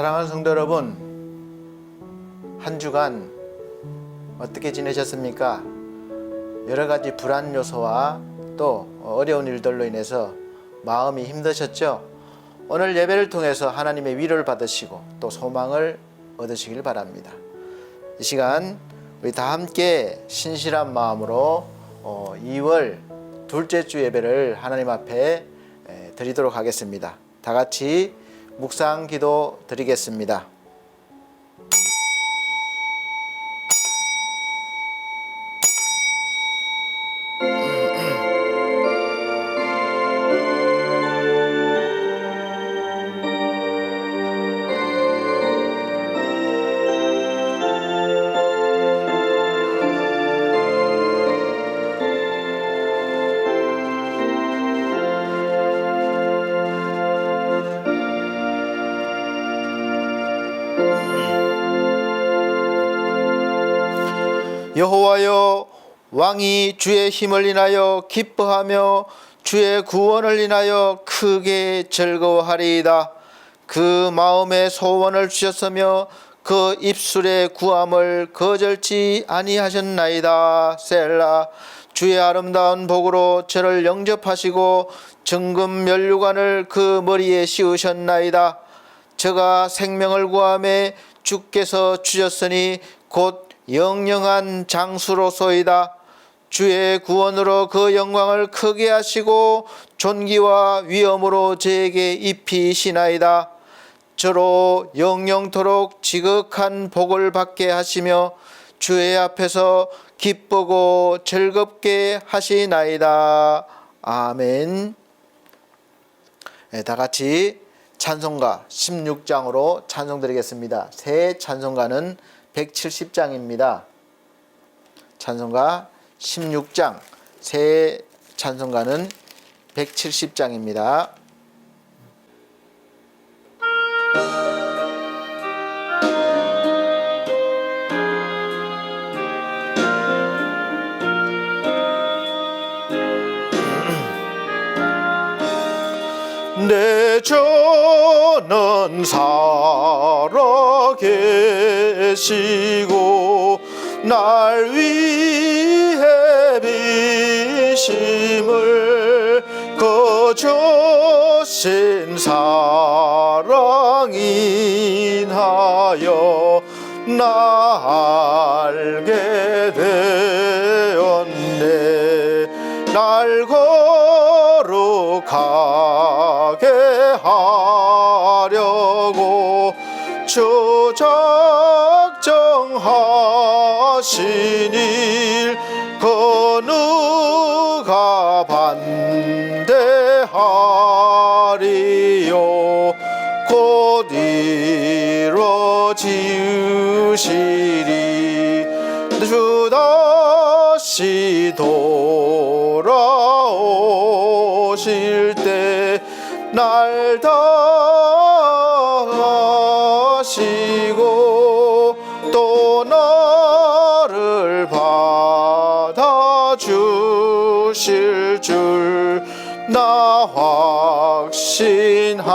사랑하는 성도 여러분, 한 주간 어떻게 지내셨습니까? 여러 가지 불안 요소와 또 어려운 일들로 인해서 마음이 힘드셨죠? 오늘 예배를 통해서 하나님의 위로를 받으시고 또 소망을 얻으시길 바랍니다. 이 시간 우리 다 함께 신실한 마음으로 2월 둘째 주 예배를 하나님 앞에 드리도록 하겠습니다. 다 같이 묵상 기도 드리겠습니다. 여호와여, 왕이 주의 힘을 인하여 기뻐하며 주의 구원을 인하여 크게 즐거워하리이다. 그 마음에 소원을 주셨으며 그 입술의 구함을 거절치 아니하셨나이다. 셀라. 주의 아름다운 복으로 저를 영접하시고 정금 면류관을 그 머리에 씌우셨나이다. 저가 생명을 구하매 주께서 주셨으니 곧 영영한 장수로소이다. 주의 구원으로 그 영광을 크게 하시고 존귀와 위엄으로 저에게 입히시나이다. 저로 영영토록 지극한 복을 받게 하시며 주의 앞에서 기쁘고 즐겁게 하시나이다. 아멘. 다 같이 찬송가 16장으로 찬송드리겠습니다. 새 찬송가는 170장입니다. 찬송가 16장, 새 찬송가는 170장입니다. 내 전은 살아 계시고 날 위해 비심을 거주신 사랑 인하여 나 알게 되었네. 날 거룩하게 하려고 주 작정하신 일 그 누가 반대하리요. 곧 이루어지으시리. 주 다시 돌아오실 때 날 다하시고 또 나를 받아주실 줄 나 확신합니다.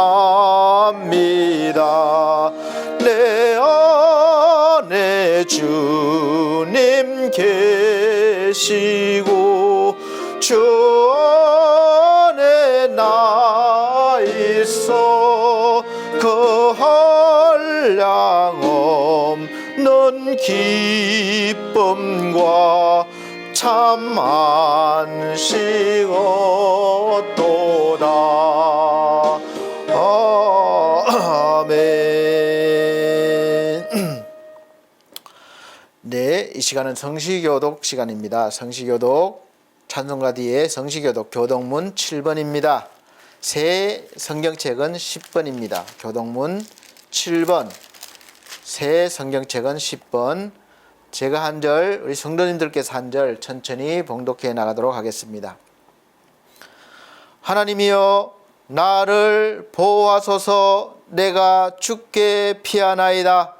내 안에 주님 계시고 주 안에 나 있어 그 한량 없는 기쁨과 참 안식 얻도다. 아멘. 네, 이 시간은 성시교독 시간입니다. 성시교독 찬송가 뒤에 성시교독 교독문 7번입니다. 새 성경책은 10번입니다. 교독문 7번, 새 성경책은 10번. 제가 한 절, 우리 성도님들께서 한 절 천천히 봉독해 나가도록 하겠습니다. 하나님이여, 나를 보호하소서. 내가 주께 피하나이다.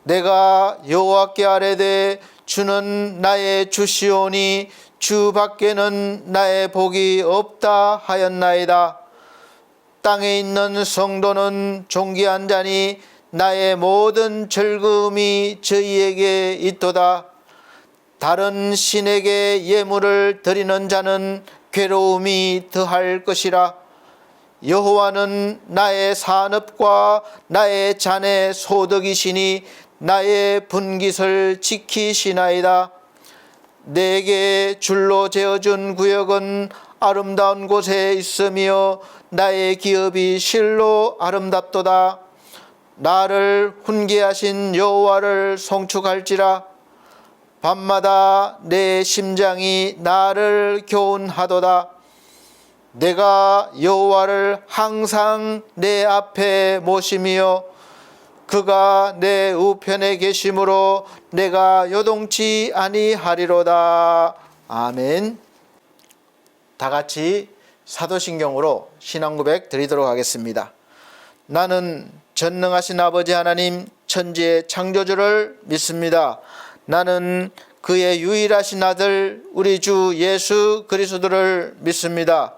내가 여호와께 아뢰되 주는 나의 주시오니 주 밖에는 나의 복이 없다 하였나이다. 땅에 있는 성도는 존귀한 자니 나의 모든 즐거움이 저희에게 있도다. 다른 신에게 예물을 드리는 자는 괴로움이 더할 것이라. 여호와는 나의 산업과 나의 잔의 소득이시니 나의 분깃을 지키시나이다. 내게 줄로 재어준 구역은 아름다운 곳에 있으며 나의 기업이 실로 아름답도다. 나를 훈계하신 여호와를 송축할지라. 밤마다 내 심장이 나를 교훈하도다. 내가 여호와를 항상 내 앞에 모시며 그가 내 우편에 계심으로 내가 요동치 아니하리로다. 아멘. 다 같이 사도신경으로 신앙고백 드리도록 하겠습니다. 나는 전능하신 아버지 하나님 천지의 창조주를 믿습니다. 나는 그의 유일하신 아들 우리 주 예수 그리스도를 믿습니다.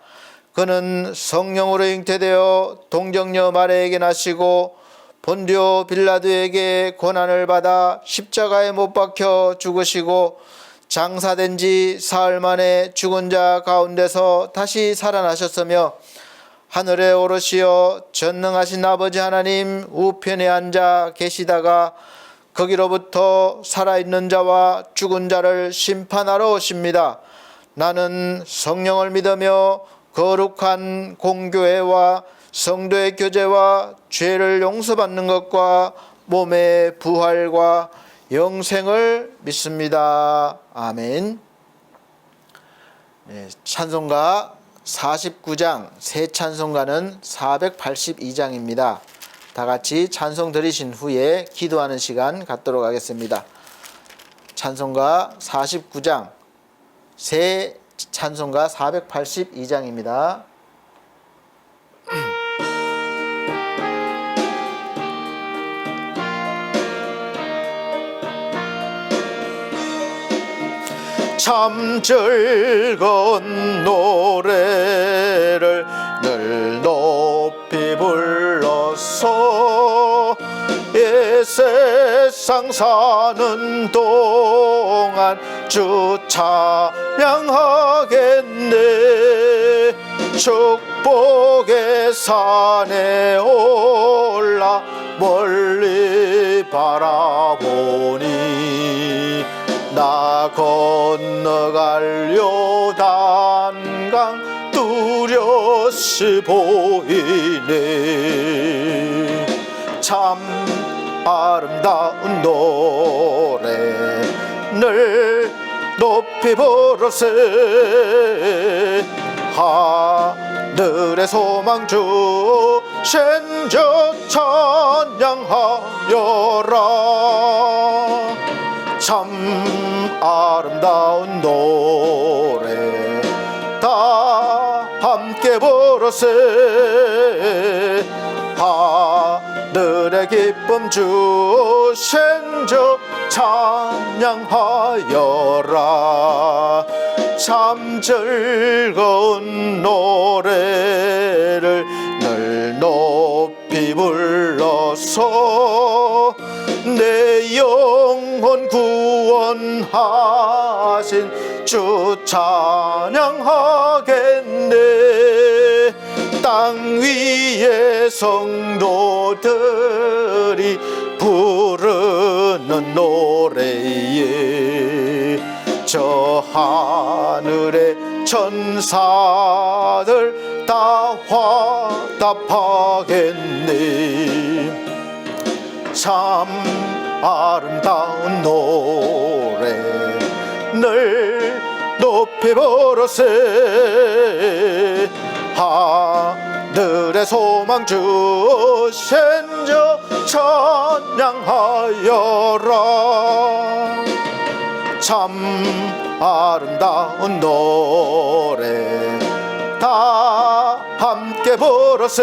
그는 성령으로 잉태되어 동정녀 마리아에게 나시고 본디오 빌라도에게 고난을 받아 십자가에 못 박혀 죽으시고 장사된 지 사흘 만에 죽은 자 가운데서 다시 살아나셨으며 하늘에 오르시어 전능하신 아버지 하나님 우편에 앉아 계시다가 거기로부터 살아있는 자와 죽은 자를 심판하러 오십니다. 나는 성령을 믿으며 거룩한 공교회와 성도의 교제와 죄를 용서받는 것과 몸의 부활과 영생을 믿습니다. 아멘. 찬송가 49장 새 찬송가는 482장입니다. 다 같이 찬송 들으신 후에 기도하는 시간 갖도록 하겠습니다. 찬송가 49장 새 찬송가 482장입니다. 참 즐거운 노래를 늘 높이 불러서 이 세상 사는 동안 주 찬양하겠네. 축복의 산에 올라 멀리 바라보니 나 건너갈 요단강 뚜렷이 보이네. 참 아름다운 노래 늘 높이 부르세. 하늘의 소망주 신주 찬양하여라. 참 아름다운 노래 다 함께 부르세. 하늘의 기쁨 주신 주 찬양하여라. 참 즐거운 노래를 늘 높이 불러서 내 영혼 구원하신 주 찬양하겠네. 땅 위의 성도들이 부르는 노래에 저 하늘의 천사들 다 화답하겠네. 참 아름다운 노래 늘 높이 부르세. 하늘의 소망 주신 주 찬양하여라. 참 아름다운 노래 다 함께 부르세.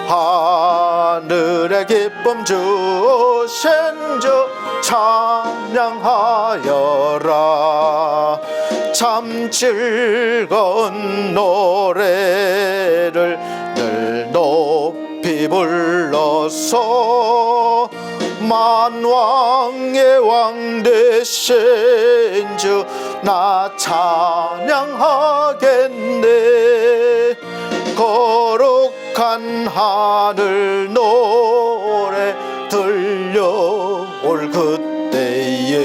하늘의 기쁨 주신 주 찬양하여라. 참 즐거운 노래를 늘 높이 불러서 만왕의 왕 되신 주 나 찬양하겠네. 거룩한 하늘 노래 들려올 그때에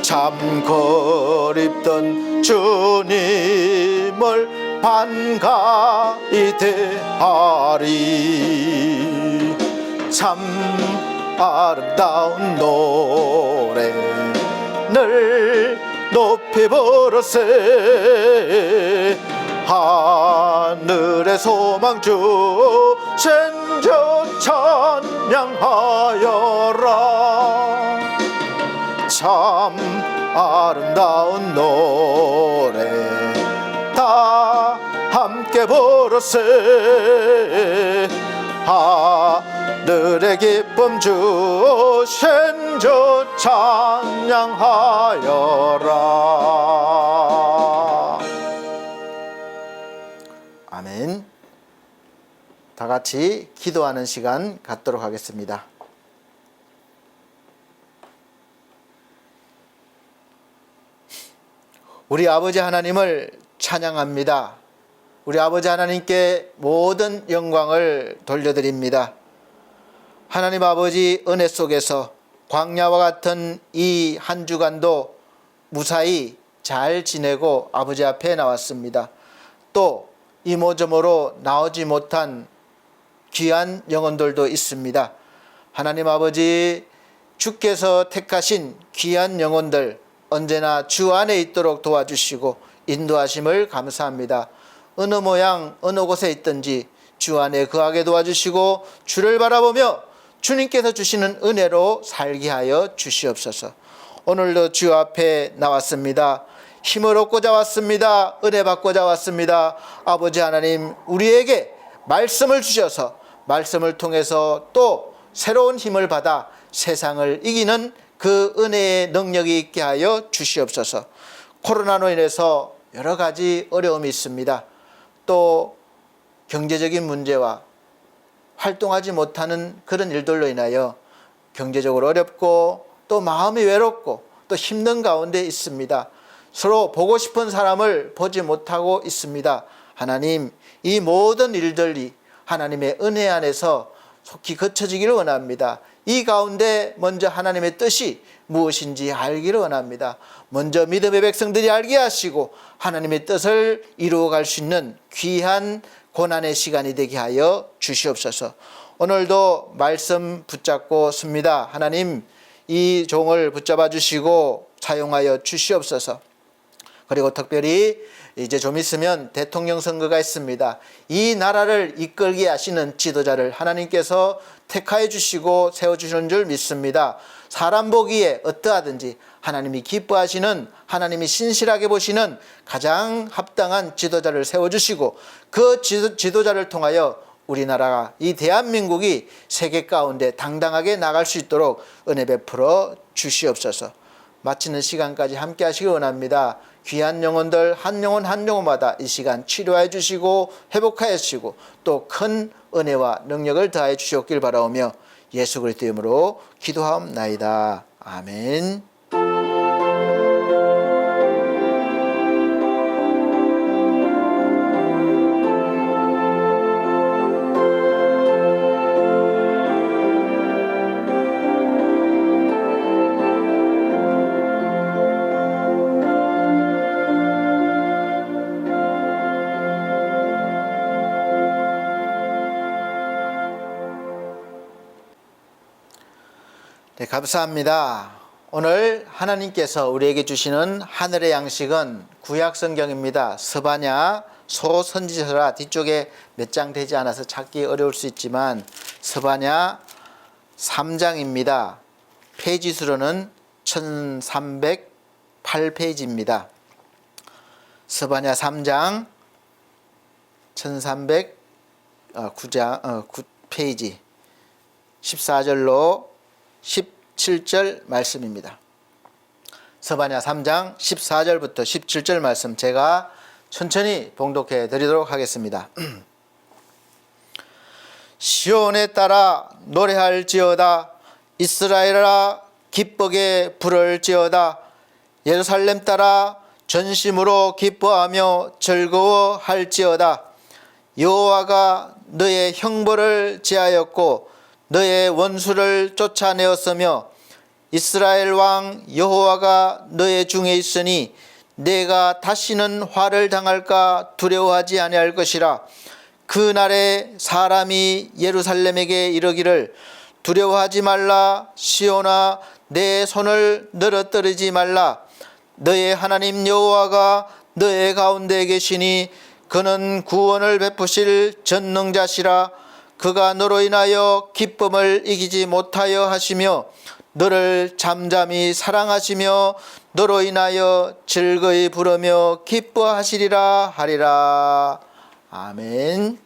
참 그립던 주님을 반가이 대하리. 참 아름다운 노래 늘 높이 부르세. 하늘의 소망 주신 주 찬양하여라. 참 아름다운 노래 다 함께 부르세. 하늘의 기쁨 주신 주 찬양하여라. 아멘. 다 같이 기도하는 시간 갖도록 하겠습니다. 우리 아버지 하나님을 찬양합니다. 우리 아버지 하나님께 모든 영광을 돌려드립니다. 하나님 아버지 은혜 속에서 광야와 같은 이 한 주간도 무사히 잘 지내고 아버지 앞에 나왔습니다. 또 이모저모로 나오지 못한 귀한 영혼들도 있습니다. 하나님 아버지, 주께서 택하신 귀한 영혼들 언제나 주 안에 있도록 도와주시고 인도하심을 감사합니다. 어느 모양 어느 곳에 있든지 주 안에 거하게 도와주시고 주를 바라보며 주님께서 주시는 은혜로 살게 하여 주시옵소서. 오늘도 주 앞에 나왔습니다. 힘을 얻고자 왔습니다. 은혜 받고자 왔습니다. 아버지 하나님, 우리에게 말씀을 주셔서 말씀을 통해서 또 새로운 힘을 받아 세상을 이기는 그 은혜의 능력이 있게 하여 주시옵소서. 코로나로 인해서 여러 가지 어려움이 있습니다. 또 경제적인 문제와 활동하지 못하는 그런 일들로 인하여 경제적으로 어렵고 또 마음이 외롭고 또 힘든 가운데 있습니다. 서로 보고 싶은 사람을 보지 못하고 있습니다. 하나님, 이 모든 일들이 하나님의 은혜 안에서 속히 거쳐지기를 원합니다. 이 가운데 먼저 하나님의 뜻이 무엇인지 알기를 원합니다. 먼저 믿음의 백성들이 알게 하시고 하나님의 뜻을 이루어갈 수 있는 귀한 고난의 시간이 되게 하여 주시옵소서. 오늘도 말씀 붙잡고 씁니다. 하나님, 이 종을 붙잡아 주시고 사용하여 주시옵소서. 그리고 특별히 이제 좀 있으면 대통령 선거가 있습니다. 이 나라를 이끌게 하시는 지도자를 하나님께서 택하여 주시고 세워주시는 줄 믿습니다. 사람 보기에 어떠하든지 하나님이 기뻐하시는, 하나님이 신실하게 보시는 가장 합당한 지도자를 세워주시고 그 지도자를 통하여 우리나라가, 이 대한민국이 세계 가운데 당당하게 나갈 수 있도록 은혜 베풀어 주시옵소서. 마치는 시간까지 함께 하시기 원합니다. 귀한 영혼들 한 영혼 한 영혼마다 이 시간 치료해 주시고 회복하여 주시고 또 큰 은혜와 능력을 더하여 주시옵길 바라오며 예수 그리스도의 이름으로 기도하옵나이다. 아멘. 네, 감사합니다. 오늘 하나님께서 우리에게 주시는 하늘의 양식은 구약 성경입니다. 스바냐 소선지서라 뒤쪽에 몇 장 되지 않아서 찾기 어려울 수 있지만 스바냐 3장입니다. 페이지 수로는 1308페이지입니다. 스바냐 3장 1309페이지 14절로 17절 말씀입니다. 스바냐 3장 14절부터 17절 말씀 제가 천천히 봉독해 드리도록 하겠습니다. 시온에 따라 노래할지어다. 이스라엘아 기쁘게 부를지어다. 예루살렘 따라 전심으로 기뻐하며 즐거워할지어다. 여호와가 너의 형벌을 제하였고 너의 원수를 쫓아내었으며 이스라엘 왕 여호와가 너의 중에 있으니 내가 다시는 화를 당할까 두려워하지 아니할 것이라. 그 날에 사람이 예루살렘에게 이르기를 두려워하지 말라. 시온아 내 손을 늘어뜨리지 말라. 너의 하나님 여호와가 너의 가운데 계시니 그는 구원을 베푸실 전능자시라. 그가 너로 인하여 기쁨을 이기지 못하여 하시며 너를 잠잠히 사랑하시며 너로 인하여 즐거이 부르며 기뻐하시리라 하리라. 아멘.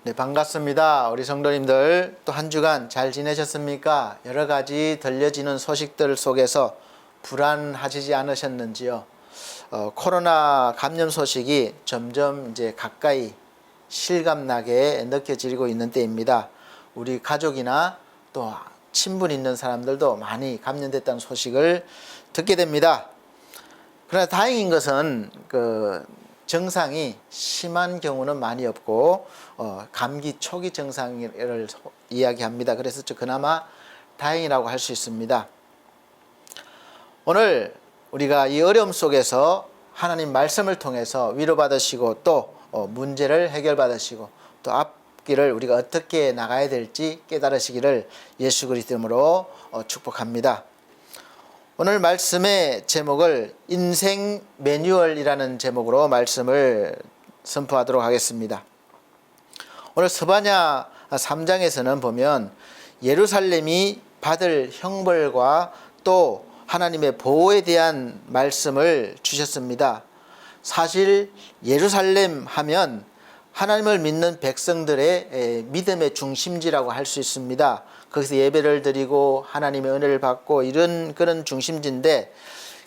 네, 반갑습니다. 우리 성도님들 또 한 주간 잘 지내셨습니까? 여러 가지 들려지는 소식들 속에서 불안하시지 않으셨는지요? 코로나 감염 소식이 점점 이제 가까이 실감나게 느껴지고 있는 때입니다. 우리 가족이나 또 친분 있는 사람들도 많이 감염됐다는 소식을 듣게 됩니다. 그러나 다행인 것은 증상이 심한 경우는 많이 없고 감기 초기 증상을 이야기합니다. 그래서 그나마 다행이라고 할 수 있습니다. 오늘 우리가 이 어려움 속에서 하나님 말씀을 통해서 위로받으시고 또 문제를 해결받으시고 또 앞길을 우리가 어떻게 나가야 될지 깨달으시기를 예수 그리스도 이름으로 축복합니다. 오늘 말씀의 제목을 인생 매뉴얼이라는 제목으로 말씀을 선포하도록 하겠습니다. 오늘 스바냐 3장에서는 보면 예루살렘이 받을 형벌과 또 하나님의 보호에 대한 말씀을 주셨습니다. 사실 예루살렘 하면 하나님을 믿는 백성들의 믿음의 중심지라고 할 수 있습니다. 거기서 예배를 드리고 하나님의 은혜를 받고 이런 그런 중심지인데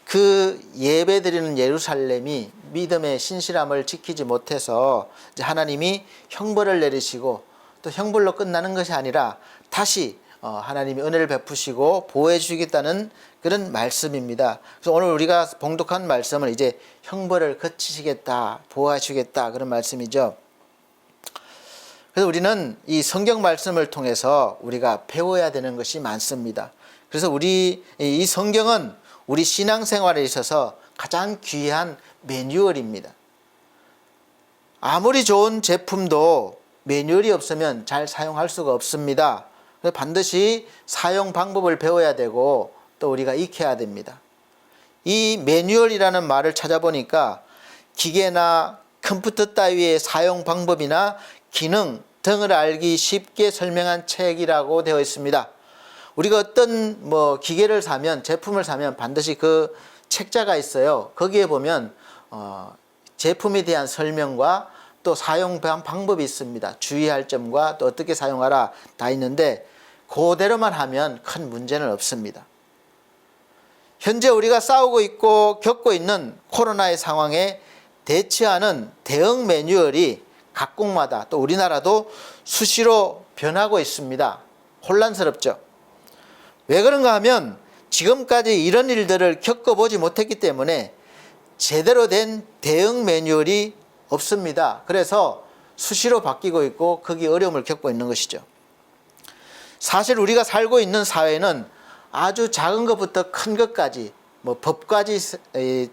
그 예배 드리는 예루살렘이 믿음의 신실함을 지키지 못해서 이제 하나님이 형벌을 내리시고 또 형벌로 끝나는 것이 아니라 다시 하나님이 은혜를 베푸시고 보호해 주시겠다는 그런 말씀입니다. 그래서 오늘 우리가 봉독한 말씀은 이제 형벌을 그치시겠다, 보호하시겠다 그런 말씀이죠. 그래서 우리는 이 성경 말씀을 통해서 우리가 배워야 되는 것이 많습니다. 그래서 이 성경은 우리 신앙생활에 있어서 가장 귀한 매뉴얼입니다. 아무리 좋은 제품도 매뉴얼이 없으면 잘 사용할 수가 없습니다. 그래서 반드시 사용 방법을 배워야 되고 또 우리가 익혀야 됩니다. 이 매뉴얼이라는 말을 찾아보니까 기계나 컴퓨터 따위의 사용 방법이나 기능 등을 알기 쉽게 설명한 책이라고 되어 있습니다. 우리가 어떤 기계를 사면 제품을 사면 반드시 그 책자가 있어요. 거기에 보면 제품에 대한 설명과 또 사용 방법이 있습니다. 주의할 점과 또 어떻게 사용하라 다 있는데 그대로만 하면 큰 문제는 없습니다. 현재 우리가 싸우고 있고 겪고 있는 코로나의 상황에 대처하는 대응 매뉴얼이 각국마다 또 우리나라도 수시로 변하고 있습니다. 혼란스럽죠. 왜 그런가 하면 지금까지 이런 일들을 겪어보지 못했기 때문에 제대로 된 대응 매뉴얼이 없습니다. 그래서 수시로 바뀌고 있고 거기에 어려움을 겪고 있는 것이죠. 사실 우리가 살고 있는 사회는 아주 작은 것부터 큰 것까지 법까지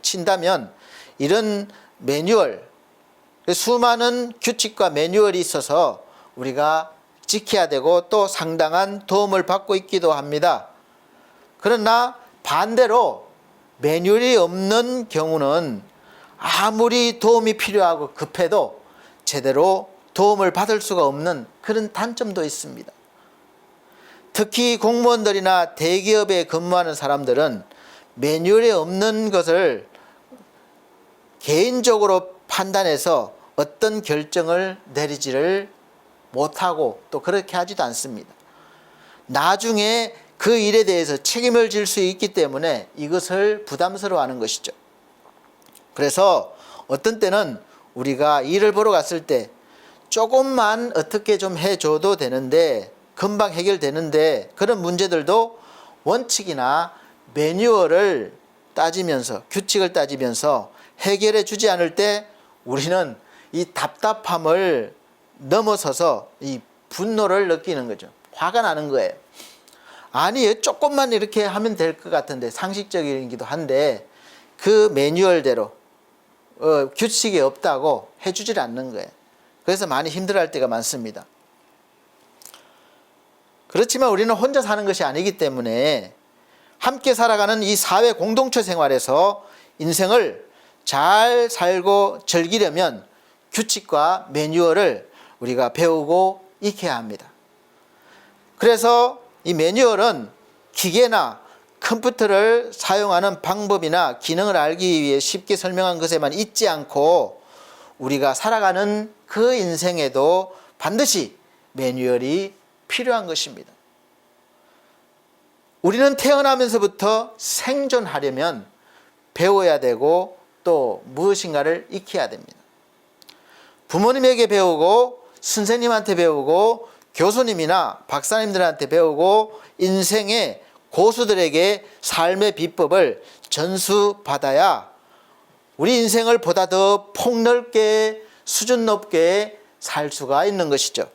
친다면 이런 매뉴얼, 수많은 규칙과 매뉴얼이 있어서 우리가 지켜야 되고 또 상당한 도움을 받고 있기도 합니다. 그러나 반대로 매뉴얼이 없는 경우는 아무리 도움이 필요하고 급해도 제대로 도움을 받을 수가 없는 그런 단점도 있습니다. 특히 공무원들이나 대기업에 근무하는 사람들은 매뉴얼이 없는 것을 개인적으로 판단해서 어떤 결정을 내리지를 못하고 또 그렇게 하지도 않습니다. 나중에 그 일에 대해서 책임을 질 수 있기 때문에 이것을 부담스러워하는 것이죠. 그래서 어떤 때는 우리가 일을 보러 갔을 때 조금만 어떻게 좀 해줘도 되는데, 금방 해결되는데, 그런 문제들도 원칙이나 매뉴얼을 따지면서, 규칙을 따지면서 해결해 주지 않을 때 우리는 이 답답함을 넘어서서 이 분노를 느끼는 거죠. 화가 나는 거예요. 아니, 조금만 이렇게 하면 될 것 같은데, 상식적이기도 한데 그 매뉴얼대로 규칙이 없다고 해주질 않는 거예요. 그래서 많이 힘들어할 때가 많습니다. 그렇지만 우리는 혼자 사는 것이 아니기 때문에 함께 살아가는 이 사회 공동체 생활에서 인생을 잘 살고 즐기려면 규칙과 매뉴얼을 우리가 배우고 익혀야 합니다. 그래서 이 매뉴얼은 기계나 컴퓨터를 사용하는 방법이나 기능을 알기 위해 쉽게 설명한 것에만 있지 않고 우리가 살아가는 그 인생에도 반드시 매뉴얼이 필요한 것입니다. 우리는 태어나면서부터 생존하려면 배워야 되고 또 무엇인가를 익혀야 됩니다. 부모님에게 배우고 선생님한테 배우고 교수님이나 박사님들한테 배우고 인생의 고수들에게 삶의 비법을 전수받아야 우리 인생을 보다 더 폭넓게 수준 높게 살 수가 있는 것이죠.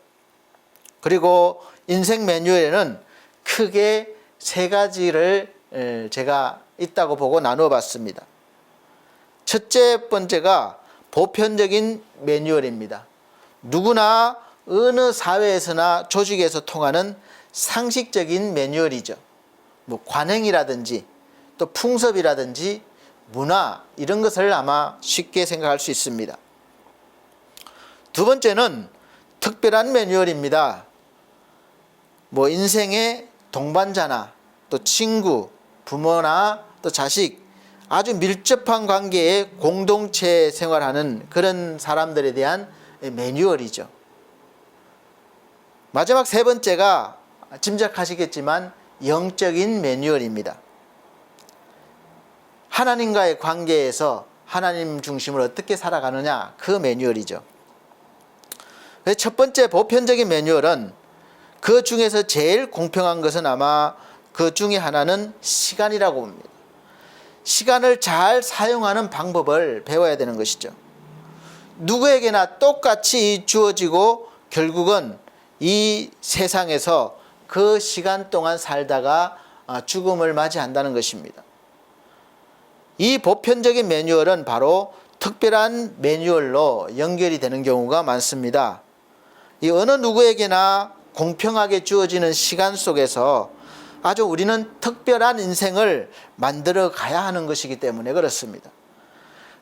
그리고 인생 매뉴얼에는 크게 세 가지를 제가 있다고 보고 나누어 봤습니다. 첫째 번째가 보편적인 매뉴얼입니다. 누구나 어느 사회에서나 조직에서 통하는 상식적인 매뉴얼이죠. 뭐 관행이라든지 또 풍습이라든지 문화, 이런 것을 아마 쉽게 생각할 수 있습니다. 두 번째는 특별한 매뉴얼입니다. 뭐 인생의 동반자나 또 친구, 부모나 또 자식, 아주 밀접한 관계의 공동체 생활하는 그런 사람들에 대한 매뉴얼이죠. 마지막 세 번째가 짐작하시겠지만 영적인 매뉴얼입니다. 하나님과의 관계에서 하나님 중심으로 어떻게 살아가느냐, 그 매뉴얼이죠. 첫 번째 보편적인 매뉴얼은 그 중에서 제일 공평한 것은 아마 그 중에 하나는 시간이라고 봅니다. 시간을 잘 사용하는 방법을 배워야 되는 것이죠. 누구에게나 똑같이 주어지고 결국은 이 세상에서 그 시간 동안 살다가 죽음을 맞이한다는 것입니다. 이 보편적인 매뉴얼은 바로 특별한 매뉴얼로 연결이 되는 경우가 많습니다. 이 어느 누구에게나 공평하게 주어지는 시간 속에서 아주 우리는 특별한 인생을 만들어 가야 하는 것이기 때문에 그렇습니다.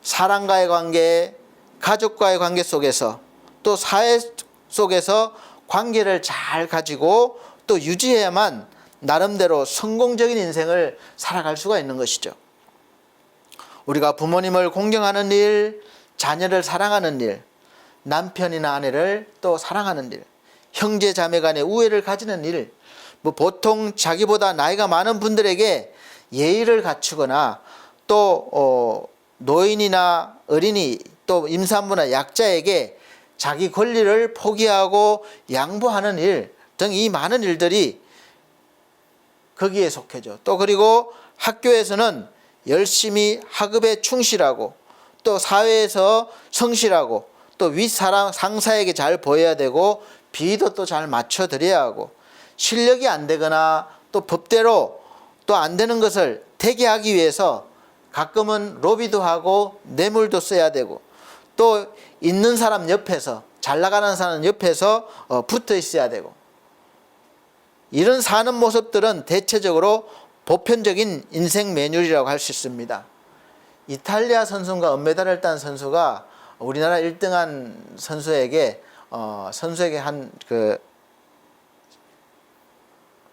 사람과의 관계, 가족과의 관계 속에서 또 사회 속에서 관계를 잘 가지고 또 유지해야만 나름대로 성공적인 인생을 살아갈 수가 있는 것이죠. 우리가 부모님을 공경하는 일, 자녀를 사랑하는 일, 남편이나 아내를 또 사랑하는 일, 형제 자매 간의 우애를 가지는 일, 뭐 보통 자기보다 나이가 많은 분들에게 예의를 갖추거나 또 노인이나 어린이 또 임산부나 약자에게 자기 권리를 포기하고 양보하는 일 등 이 많은 일들이 거기에 속해져. 또 그리고 학교에서는 열심히 학업에 충실하고 또 사회에서 성실하고 또 윗사람 상사에게 잘 보여야 되고 비위도 또 잘 맞춰드려야 하고 실력이 안 되거나 또 법대로 또 안 되는 것을 되게 하기 위해서 가끔은 로비도 하고 뇌물도 써야 되고 또 있는 사람 옆에서 잘 나가는 사람 옆에서 붙어 있어야 되고 이런 사는 모습들은 대체적으로 보편적인 인생 매뉴얼이라고 할 수 있습니다. 이탈리아 선수가 은메달을 딴 선수가 우리나라 1등한 선수에게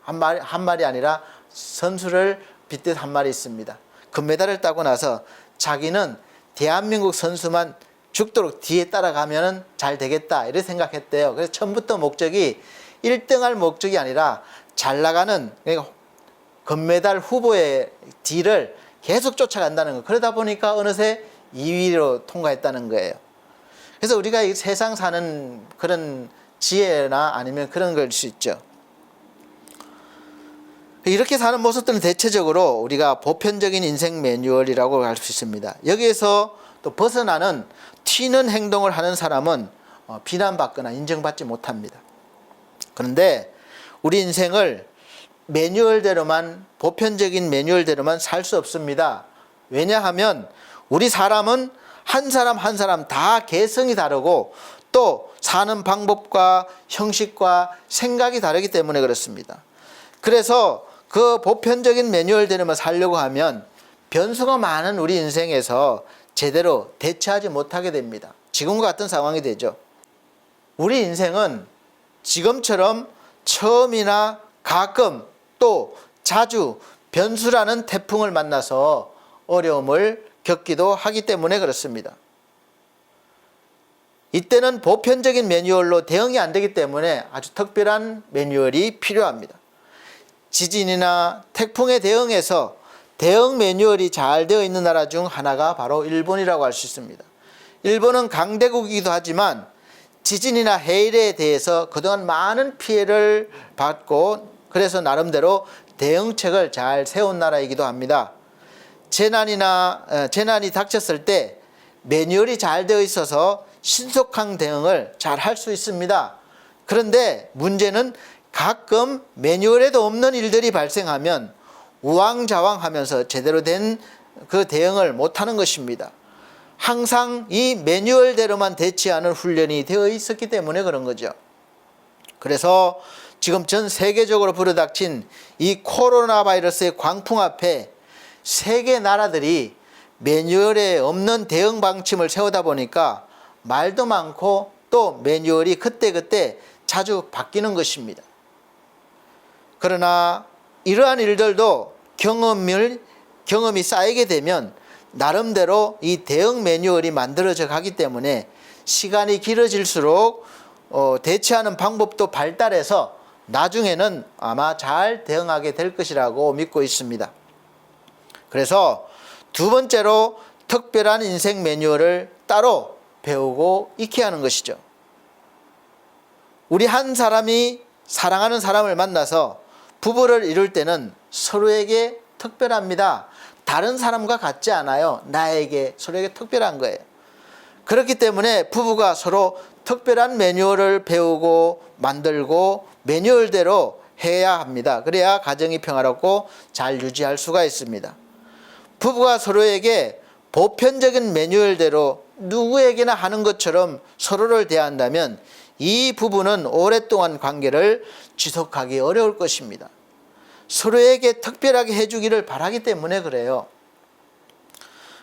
한 말이 아니라 선수를 빗듯 한 말이 있습니다. 금메달을 따고 나서 자기는 대한민국 선수만 죽도록 뒤에 따라가면 잘 되겠다 이렇게 생각했대요. 그래서 처음부터 목적이 1등할 목적이 아니라 잘 나가는, 그러니까 금메달 후보의 뒤를 계속 쫓아간다는 거. 그러다 보니까 어느새 2위로 통과했다는 거예요. 그래서 우리가 이 세상 사는 그런 지혜나 아니면 그런 걸 수 있죠. 이렇게 사는 모습들은 대체적으로 우리가 보편적인 인생 매뉴얼이라고 할 수 있습니다. 여기에서 또 벗어나는 튀는 행동을 하는 사람은 비난받거나 인정받지 못합니다. 그런데 우리 인생을 매뉴얼대로만, 보편적인 매뉴얼대로만 살 수 없습니다. 왜냐하면 우리 사람은 한 사람 한 사람 다 개성이 다르고 또 사는 방법과 형식과 생각이 다르기 때문에 그렇습니다. 그래서 그 보편적인 매뉴얼대로만 살려고 하면 변수가 많은 우리 인생에서 제대로 대처하지 못하게 됩니다. 지금과 같은 상황이 되죠. 우리 인생은 지금처럼 처음이나 가끔 또 자주 변수라는 태풍을 만나서 어려움을 겪기도 하기 때문에 그렇습니다. 이때는 보편적인 매뉴얼로 대응이 안 되기 때문에 아주 특별한 매뉴얼이 필요합니다. 지진이나 태풍에 대응해서 대응 매뉴얼이 잘 되어 있는 나라 중 하나가 바로 일본이라고 할 수 있습니다. 일본은 강대국이기도 하지만 지진이나 해일에 대해서 그동안 많은 피해를 받고 그래서 나름대로 대응책을 잘 세운 나라이기도 합니다. 재난이 닥쳤을 때 매뉴얼이 잘 되어 있어서 신속한 대응을 잘 할 수 있습니다. 그런데 문제는 가끔 매뉴얼에도 없는 일들이 발생하면 우왕좌왕하면서 제대로 된 그 대응을 못하는 것입니다. 항상 이 매뉴얼대로만 대처하는 훈련이 되어 있었기 때문에 그런 거죠. 그래서 지금 전 세계적으로 불어닥친 이 코로나 바이러스의 광풍 앞에 세계 나라들이 매뉴얼에 없는 대응 방침을 세우다 보니까 말도 많고 또 매뉴얼이 그때그때 자주 바뀌는 것입니다. 그러나 이러한 일들도 경험이 쌓이게 되면 나름대로 이 대응 매뉴얼이 만들어져 가기 때문에 시간이 길어질수록 대처하는 방법도 발달해서 나중에는 아마 잘 대응하게 될 것이라고 믿고 있습니다. 그래서 두 번째로 특별한 인생 매뉴얼을 따로 배우고 익혀야 하는 것이죠. 우리 한 사람이 사랑하는 사람을 만나서 부부를 이룰 때는 서로에게 특별합니다. 다른 사람과 같지 않아요. 서로에게 특별한 거예요. 그렇기 때문에 부부가 서로 특별한 매뉴얼을 배우고 만들고 매뉴얼대로 해야 합니다. 그래야 가정이 평화롭고 잘 유지할 수가 있습니다. 부부가 서로에게 보편적인 매뉴얼대로 누구에게나 하는 것처럼 서로를 대한다면 이 부부는 오랫동안 관계를 지속하기 어려울 것입니다. 서로에게 특별하게 해주기를 바라기 때문에 그래요.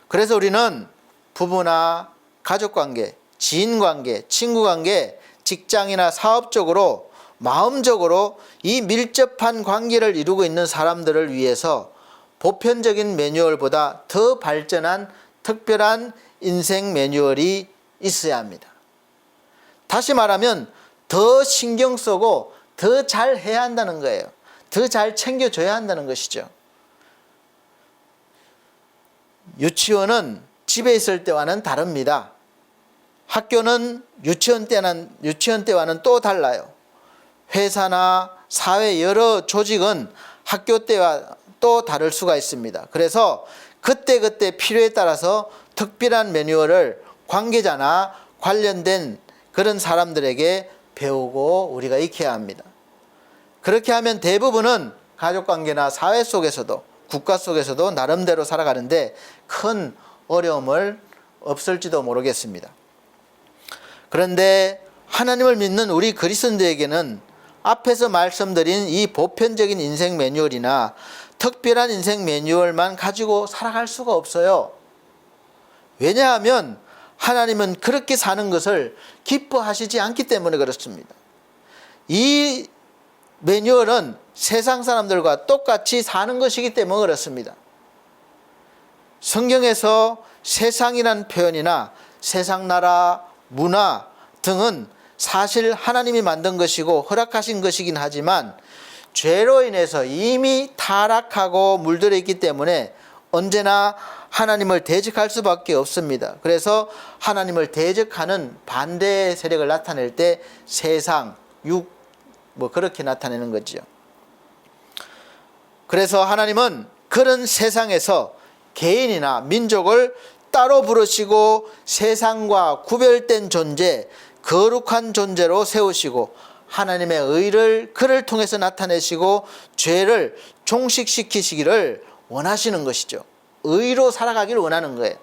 그래서 우리는 부부나 가족관계, 지인관계, 친구관계, 직장이나 사업적으로 마음적으로 이 밀접한 관계를 이루고 있는 사람들을 위해서 보편적인 매뉴얼보다 더 발전한 특별한 인생 매뉴얼이 있어야 합니다. 다시 말하면 더 신경 쓰고 더 잘 해야 한다는 거예요. 더 잘 챙겨줘야 한다는 것이죠. 유치원은 집에 있을 때와는 다릅니다. 학교는 유치원 때와는 또 달라요. 회사나 사회 여러 조직은 학교 때와 또 다를 수가 있습니다. 그래서 그때그때 필요에 따라서 특별한 매뉴얼을 관계자나 관련된 그런 사람들에게 배우고 우리가 익혀야 합니다. 그렇게 하면 대부분은 가족관계나 사회 속에서도 국가 속에서도 나름대로 살아가는데 큰 어려움을 없을지도 모르겠습니다. 그런데 하나님을 믿는 우리 그리스도인들에게는 앞에서 말씀드린 이 보편적인 인생 매뉴얼이나 특별한 인생 매뉴얼만 가지고 살아갈 수가 없어요. 왜냐하면 하나님은 그렇게 사는 것을 기뻐하시지 않기 때문에 그렇습니다. 이 매뉴얼은 세상 사람들과 똑같이 사는 것이기 때문에 그렇습니다. 성경에서 세상이란 표현이나 세상 나라, 문화 등은 사실 하나님이 만든 것이고 허락하신 것이긴 하지만 죄로 인해서 이미 타락하고 물들어 있기 때문에 언제나 하나님을 대적할 수밖에 없습니다. 그래서 하나님을 대적하는 반대 세력을 나타낼 때 세상, 그렇게 나타내는 거죠. 그래서 하나님은 그런 세상에서 개인이나 민족을 따로 부르시고 세상과 구별된 존재, 거룩한 존재로 세우시고 하나님의 의를 그를 통해서 나타내시고 죄를 종식시키시기를 원하시는 것이죠. 의로 살아가기를 원하는 거예요.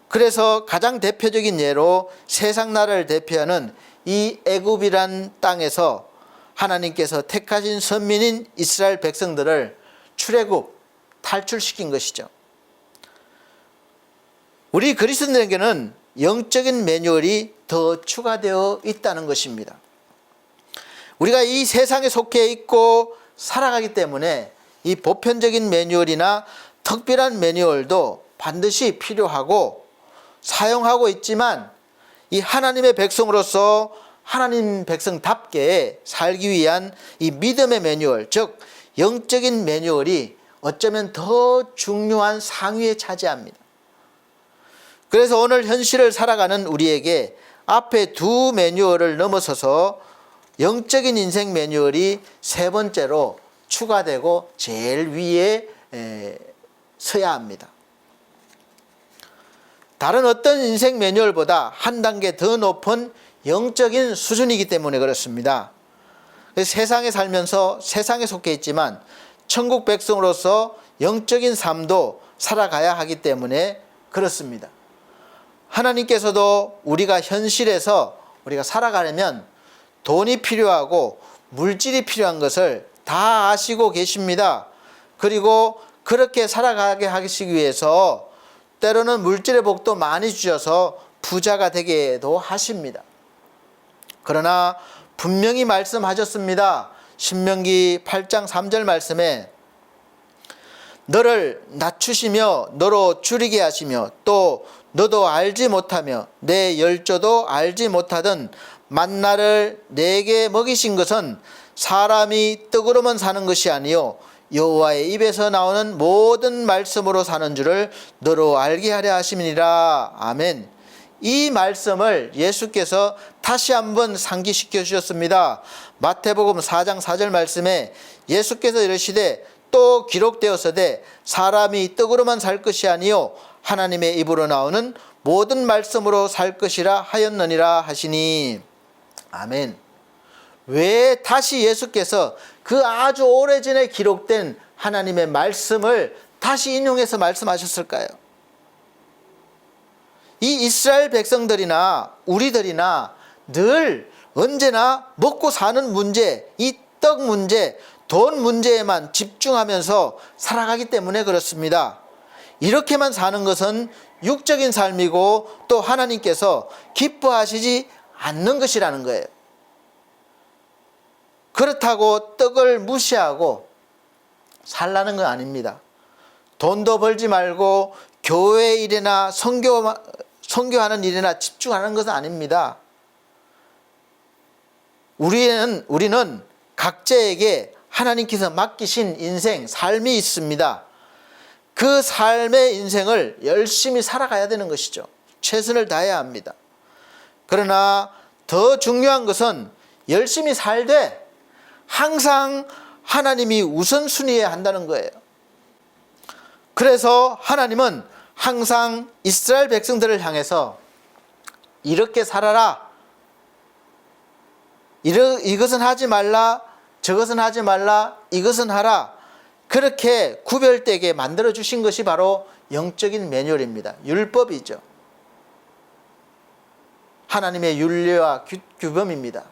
그래서 가장 대표적인 예로 세상 나라를 대표하는 이 애굽이란 땅에서 하나님께서 택하신 선민인 이스라엘 백성들을 출애굽, 탈출시킨 것이죠. 우리 그리스도인에게는 영적인 매뉴얼이 더 추가되어 있다는 것입니다. 우리가 이 세상에 속해 있고 살아가기 때문에 이 보편적인 매뉴얼이나 특별한 매뉴얼도 반드시 필요하고 사용하고 있지만 이 하나님의 백성으로서 하나님 백성답게 살기 위한 이 믿음의 매뉴얼, 즉 영적인 매뉴얼이 어쩌면 더 중요한 상위에 차지합니다. 그래서 오늘 현실을 살아가는 우리에게 앞에 두 매뉴얼을 넘어서서 영적인 인생 매뉴얼이 세 번째로 추가되고 제일 위에 서야 합니다. 다른 어떤 인생 매뉴얼보다 한 단계 더 높은 영적인 수준이기 때문에 그렇습니다. 세상에 살면서 세상에 속해 있지만 천국 백성으로서 영적인 삶도 살아가야 하기 때문에 그렇습니다. 하나님께서도 우리가 현실에서 우리가 살아가려면 돈이 필요하고 물질이 필요한 것을 다 아시고 계십니다. 그리고 그렇게 살아가게 하시기 위해서 때로는 물질의 복도 많이 주셔서 부자가 되게도 하십니다. 그러나 분명히 말씀하셨습니다. 신명기 8장 3절 말씀에 너를 낮추시며 너로 줄이게 하시며 또 너도 알지 못하며 내 열조도 알지 못하던 만나를 내게 먹이신 것은 사람이 떡으로만 사는 것이 아니요 여호와의 입에서 나오는 모든 말씀으로 사는 줄을 너로 알게 하려 하심이니라. 아멘. 이 말씀을 예수께서 다시 한번 상기시켜 주셨습니다. 마태복음 4장 4절 말씀에 예수께서 이르시되 또 기록되었으되 사람이 떡으로만 살 것이 아니요 하나님의 입으로 나오는 모든 말씀으로 살 것이라 하였느니라 하시니. 아멘. 왜 다시 예수께서 그 아주 오래전에 기록된 하나님의 말씀을 다시 인용해서 말씀하셨을까요? 이 이스라엘 백성들이나 우리들이나 늘 언제나 먹고 사는 문제, 이 떡 문제, 돈 문제에만 집중하면서 살아가기 때문에 그렇습니다. 이렇게만 사는 것은 육적인 삶이고 또 하나님께서 기뻐하시지 않는 것이라는 거예요. 그렇다고 떡을 무시하고 살라는 건 아닙니다. 돈도 벌지 말고 교회 일이나 선교하는 일이나 집중하는 것은 아닙니다. 우리는 각자에게 하나님께서 맡기신 인생, 삶이 있습니다. 그 삶의 인생을 열심히 살아가야 되는 것이죠. 최선을 다해야 합니다. 그러나 더 중요한 것은 열심히 살되 항상 하나님이 우선순위해야 한다는 거예요. 그래서 하나님은 항상 이스라엘 백성들을 향해서 이렇게 살아라, 이것은 하지 말라, 저것은 하지 말라, 이것은 하라, 그렇게 구별되게 만들어 주신 것이 바로 영적인 매뉴얼입니다. 율법이죠. 하나님의 윤례와 규범입니다.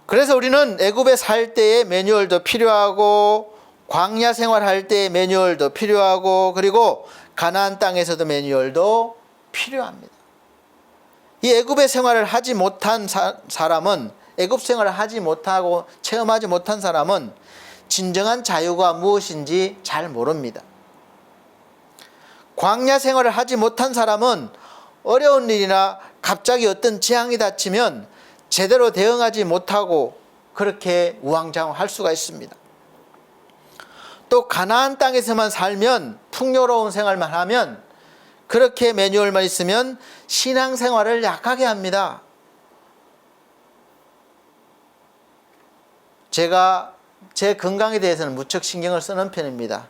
그래서 우리는 애굽에 살 때의 매뉴얼도 필요하고 광야 생활할 때의 매뉴얼도 필요하고 그리고 가나안 땅에서도 매뉴얼도 필요합니다. 이 애굽의 생활을 하지 못한 사람은, 애굽 생활을 하지 못하고 체험하지 못한 사람은 진정한 자유가 무엇인지 잘 모릅니다. 광야 생활을 하지 못한 사람은 어려운 일이나 갑자기 어떤 재앙이 닥치면 제대로 대응하지 못하고 그렇게 우왕좌왕할 수가 있습니다. 또 가나안 땅에서만 살면 풍요로운 생활만 하면 그렇게 매뉴얼만 있으면 신앙생활을 약하게 합니다. 제가 제 건강에 대해서는 무척 신경을 쓰는 편입니다.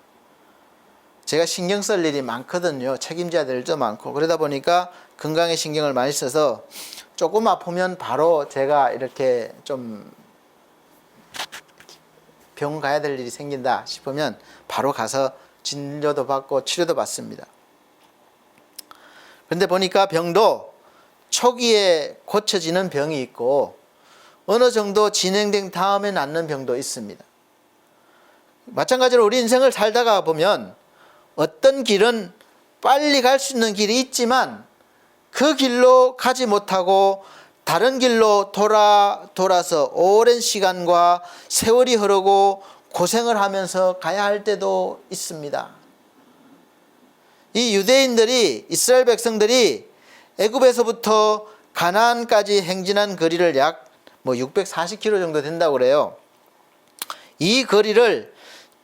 제가 신경 쓸 일이 많거든요. 책임져야 될 일도 많고. 그러다 보니까 건강에 신경을 많이 써서 조금 아프면 바로 제가 이렇게 좀 병원 가야 될 일이 생긴다 싶으면 바로 가서 진료도 받고 치료도 받습니다. 그런데 보니까 병도 초기에 고쳐지는 병이 있고 어느 정도 진행된 다음에 낫는 병도 있습니다. 마찬가지로 우리 인생을 살다가 보면 어떤 길은 빨리 갈 수 있는 길이 있지만 그 길로 가지 못하고 다른 길로 돌아서 오랜 시간과 세월이 흐르고 고생을 하면서 가야 할 때도 있습니다. 이 유대인들이, 이스라엘 백성들이 애굽에서부터 가나안까지 행진한 거리를 약 640km 정도 된다고 그래요. 이 거리를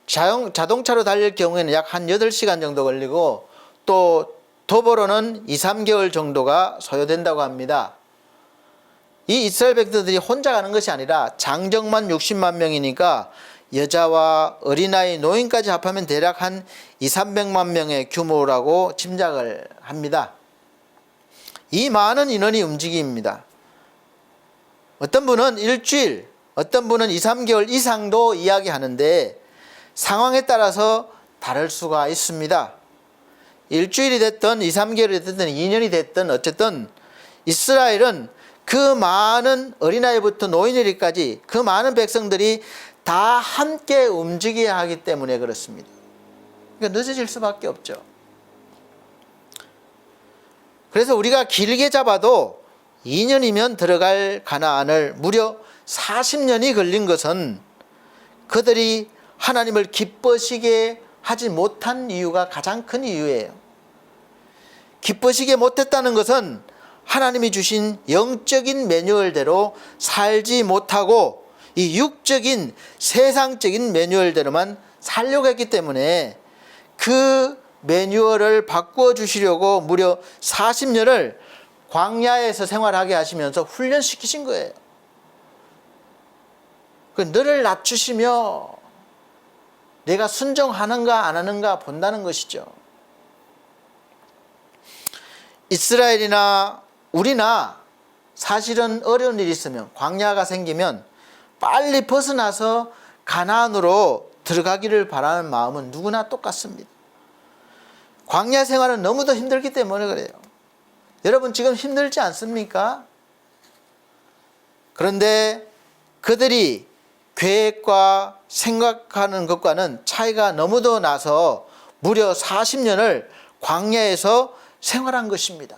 자동차로 달릴 경우에는 약 한 8시간 정도 걸리고 또 도보로는 2-3개월 정도가 소요된다고 합니다. 이 이스라엘 백성들이 혼자 가는 것이 아니라 장정만 60만 명이니까 여자와 어린아이, 노인까지 합하면 대략 한 200~300만 명의 규모라고 짐작을 합니다. 이 많은 인원이 움직입니다. 어떤 분은 일주일, 어떤 분은 2-3개월 이상도 이야기하는데 상황에 따라서 다를 수가 있습니다. 일주일이 됐든 2-3개월이 됐든 2년이 됐든 어쨌든 이스라엘은 그 많은 어린아이부터 노인이까지 그 많은 백성들이 다 함께 움직여야 하기 때문에 그렇습니다. 그러니까 늦어질 수밖에 없죠. 그래서 우리가 길게 잡아도 2년이면 들어갈 가나안을 무려 40년이 걸린 것은 그들이 하나님을 기뻐시게 하지 못한 이유가 가장 큰 이유예요. 기뻐시게 못했다는 것은 하나님이 주신 영적인 매뉴얼대로 살지 못하고 이 육적인 세상적인 매뉴얼대로만 살려고 했기 때문에 그 매뉴얼을 바꾸어 주시려고 무려 40년을 광야에서 생활하게 하시면서 훈련시키신 거예요. 너를 낮추시며 내가 순종하는가 안 하는가 본다는 것이죠. 이스라엘이나 우리나 사실은 어려운 일이 있으면 광야가 생기면 빨리 벗어나서 가나안으로 들어가기를 바라는 마음은 누구나 똑같습니다. 광야 생활은 너무도 힘들기 때문에 그래요. 여러분 지금 힘들지 않습니까? 그런데 그들이 계획과 생각하는 것과는 차이가 너무도 나서 무려 40년을 광야에서 생활한 것입니다.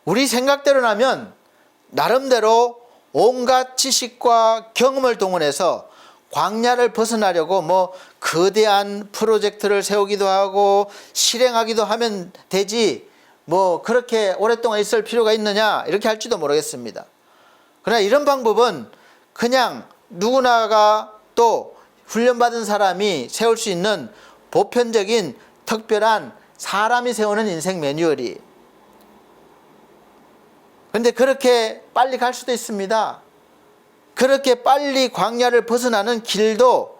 우리 생각대로라면 나름대로 온갖 지식과 경험을 동원해서 광야를 벗어나려고 거대한 프로젝트를 세우기도 하고 실행하기도 하면 되지 그렇게 오랫동안 있을 필요가 있느냐 이렇게 할지도 모르겠습니다. 그러나 이런 방법은 그냥 누구나가 또 훈련받은 사람이 세울 수 있는 보편적인 특별한 사람이 세우는 인생 매뉴얼이. 그런데 그렇게 빨리 갈 수도 있습니다. 그렇게 빨리 광야를 벗어나는 길도